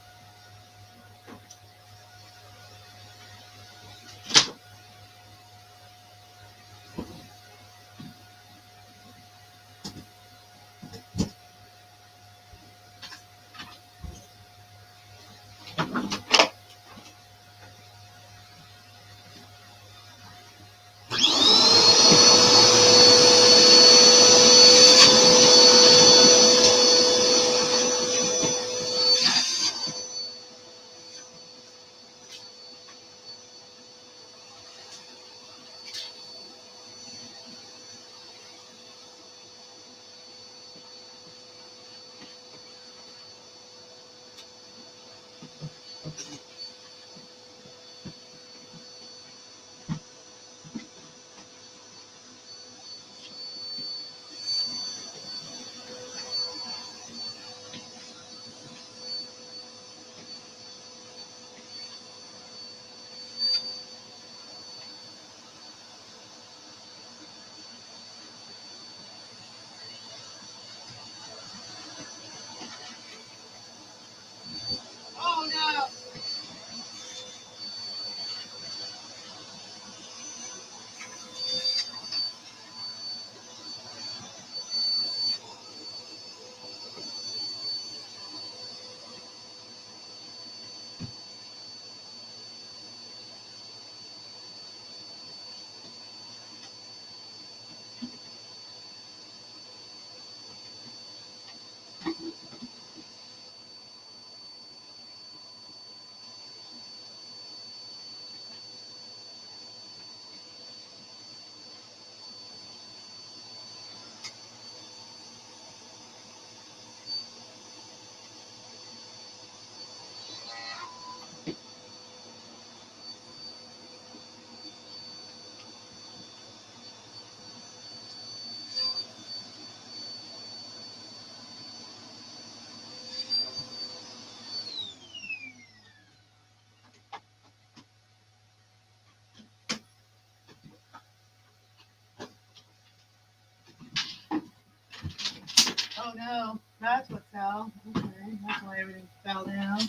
Oh no, that's what fell. Okay, that's why everything fell down,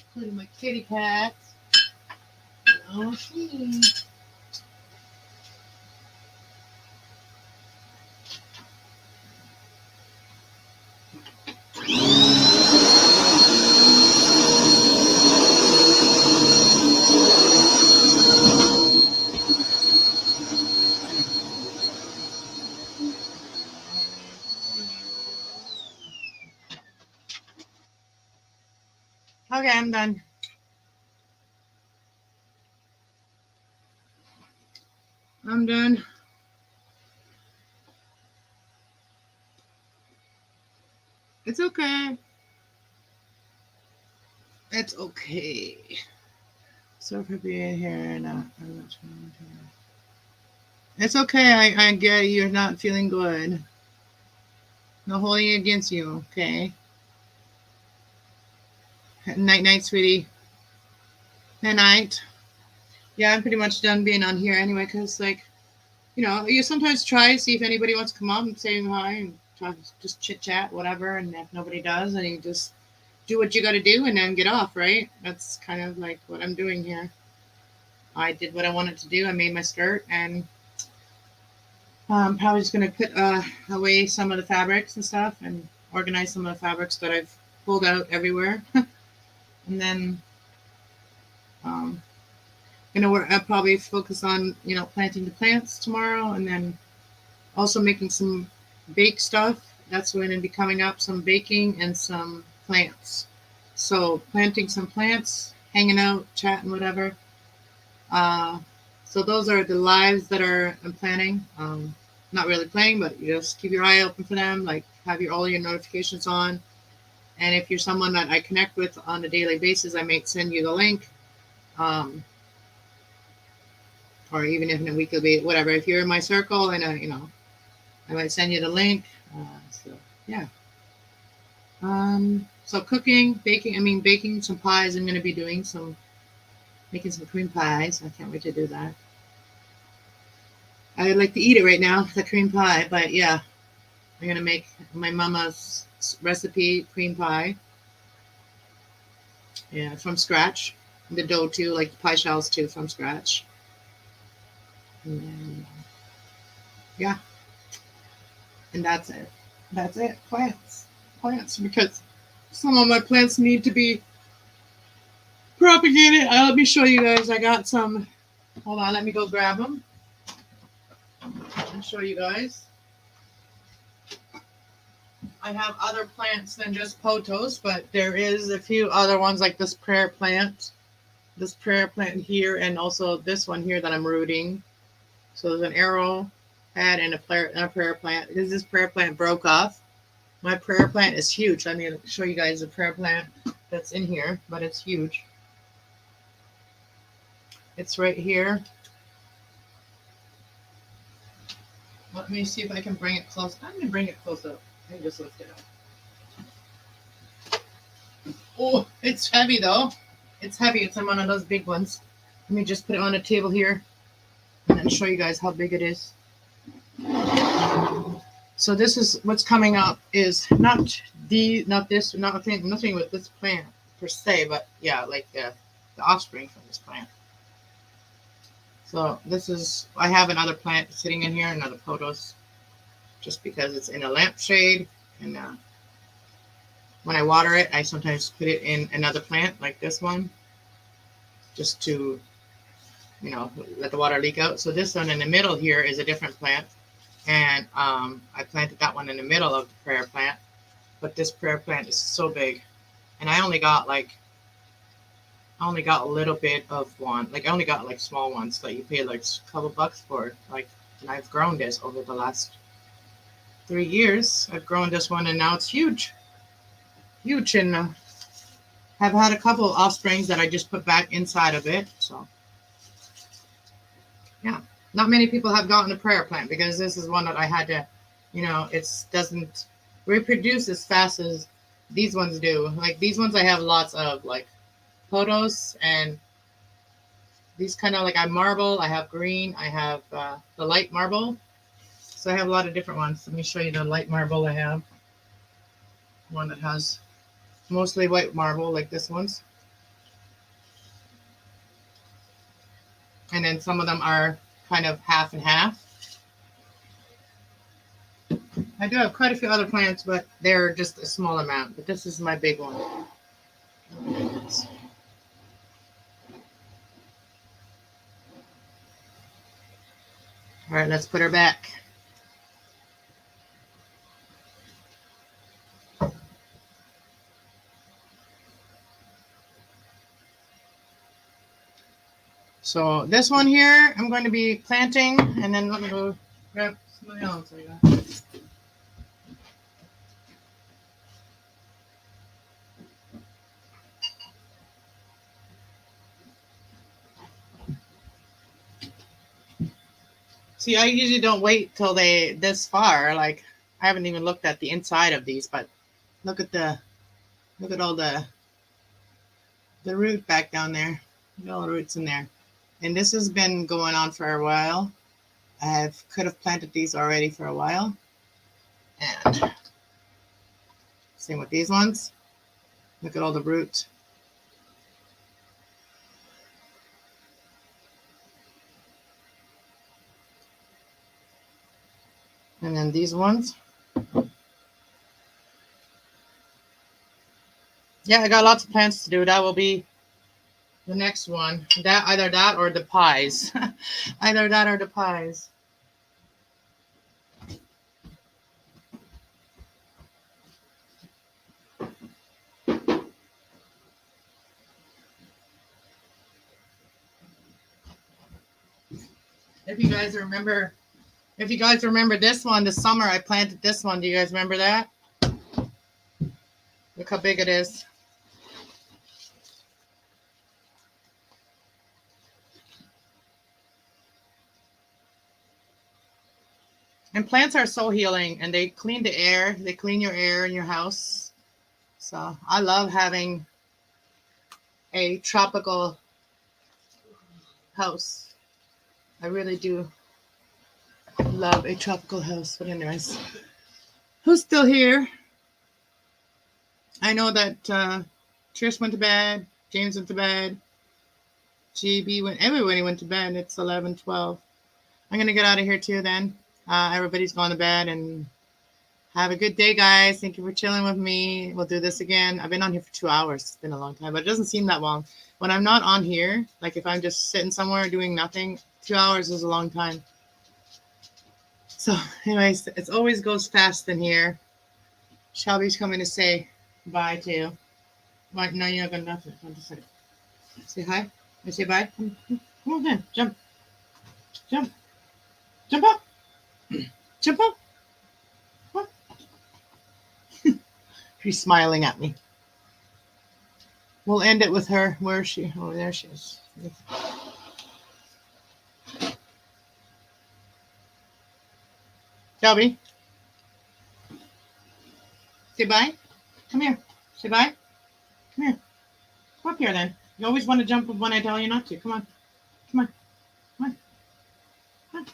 including my kitty cats. Oh, see. Okay, I'm done. I'm done. It's okay. It's okay. So for being here and not very much more here. It's okay. I get you're not feeling good. No holding it against you. Okay. Night, night, sweetie. Night, night. Yeah, I'm pretty much done being on here anyway. Cause like, you sometimes try see if anybody wants to come up and say hi and try just chit chat, whatever. And if nobody does, then you just do what you got to do and then get off. Right. That's kind of like what I'm doing here. I did what I wanted to do. I made my skirt and I'm probably just going to put away some of the fabrics and stuff and organize some of the fabrics that I've pulled out everywhere. And then I'll probably focus on, planting the plants tomorrow and then also making some bake stuff. That's going to be coming up, some baking and some plants. So planting some plants, hanging out, chatting, whatever. So those are the lives that I'm planning. Not really playing, but you just keep your eye open for them. Like have all your notifications on. And if you're someone that I connect with on a daily basis, I might send you the link. Or even if in a weekly basis, whatever. If you're in my circle, and I might send you the link. So yeah. So cooking, baking. I mean, baking some pies. I'm going to be making some cream pies. I can't wait to do that. I would like to eat it right now, the cream pie. But yeah, I'm going to make my mama's recipe cream pie. Yeah, from scratch. The dough too, like the pie shells too, from scratch. And then, yeah, and that's it. That's it. Plants, because some of my plants need to be propagated. Let me show you guys. I got some. Hold on, let me go grab them and show you guys. I have other plants than just pothos, but there is a few other ones like this prayer plant here, and also this one here that I'm rooting. So there's an arrow head and a prayer plant. Because this prayer plant broke off. My prayer plant is huge. Let me show you guys the prayer plant that's in here, but it's huge. It's right here. Let me see if I can bring it close. I'm going to bring it close up. Let me just lift it up. Oh, it's heavy though. It's heavy. It's one of those big ones. Let me just put it on a table here and then show you guys how big it is. So this is what's coming up is nothing with this plant per se, but yeah, like the offspring from this plant. So I have another plant sitting in here, another pothos, just because it's in a lampshade. And when I water it, I sometimes put it in another plant like this one, just to, let the water leak out. So this one in the middle here is a different plant. And I planted that one in the middle of the prayer plant. But this prayer plant is so big. And I only got a little bit of one. Like I only got like small ones that you pay like a couple bucks for. Like, and I've grown this over the last 3 years. I've grown this one and now it's huge. Huge. And I've had a couple of offsprings that I just put back inside of it. So yeah. Not many people have gotten a prayer plant because this is one that I had to, it doesn't reproduce as fast as these ones do. Like these ones I have lots of, like pothos, and these kind of like I marble. I have green. I have the light marble. So I have a lot of different ones. Let me show you the light marble I have. one that has mostly white marble like this one's. And then some of them are kind of half and half. I do have quite a few other plants, but they're just a small amount. But this is my big one. All right, let's put her back. So this one here, I'm going to be planting, and then let me go grab something else I got. See, I usually don't wait till they this far. Like, I haven't even looked at the inside of these, but look at all the root back down there. Look at all the roots in there. And this has been going on for a while. I could have planted these already for a while. And same with these ones. Look at all the roots. And then these ones. Yeah, I got lots of plants to do. That will be the next one. Either that or the pies. Either that or the pies. If you guys remember this one, this summer I planted this one. Do you guys remember that? Look how big it is. And plants are so healing, and they clean the air. They clean your air in your house. So I love having a tropical house. I really do love a tropical house. But anyways, who's still here? I know that Trish went to bed. James went to bed. Everybody went to bed. It's 11:12. I'm going to get out of here too then. Everybody's gone to bed, and have a good day, guys. Thank you for chilling with me. We'll do this again. I've been on here for 2 hours. It's been a long time, but it doesn't seem that long. When I'm not on here, like if I'm just sitting somewhere doing nothing, 2 hours is a long time. So anyways, it always goes fast in here. Shelby's coming to say bye to you. Right, no, you're not going to nothing. Say hi. I say bye. Come on, then. Jump. Jump. Jump up. Jump up. What? She's smiling at me. We'll end it with her. Where is she? Oh, there she is. Shelby. Say bye. Come here. Say bye. Come here. Come up here then. You always want to jump when I tell you not to. Come on. Come on. Come on. Come on.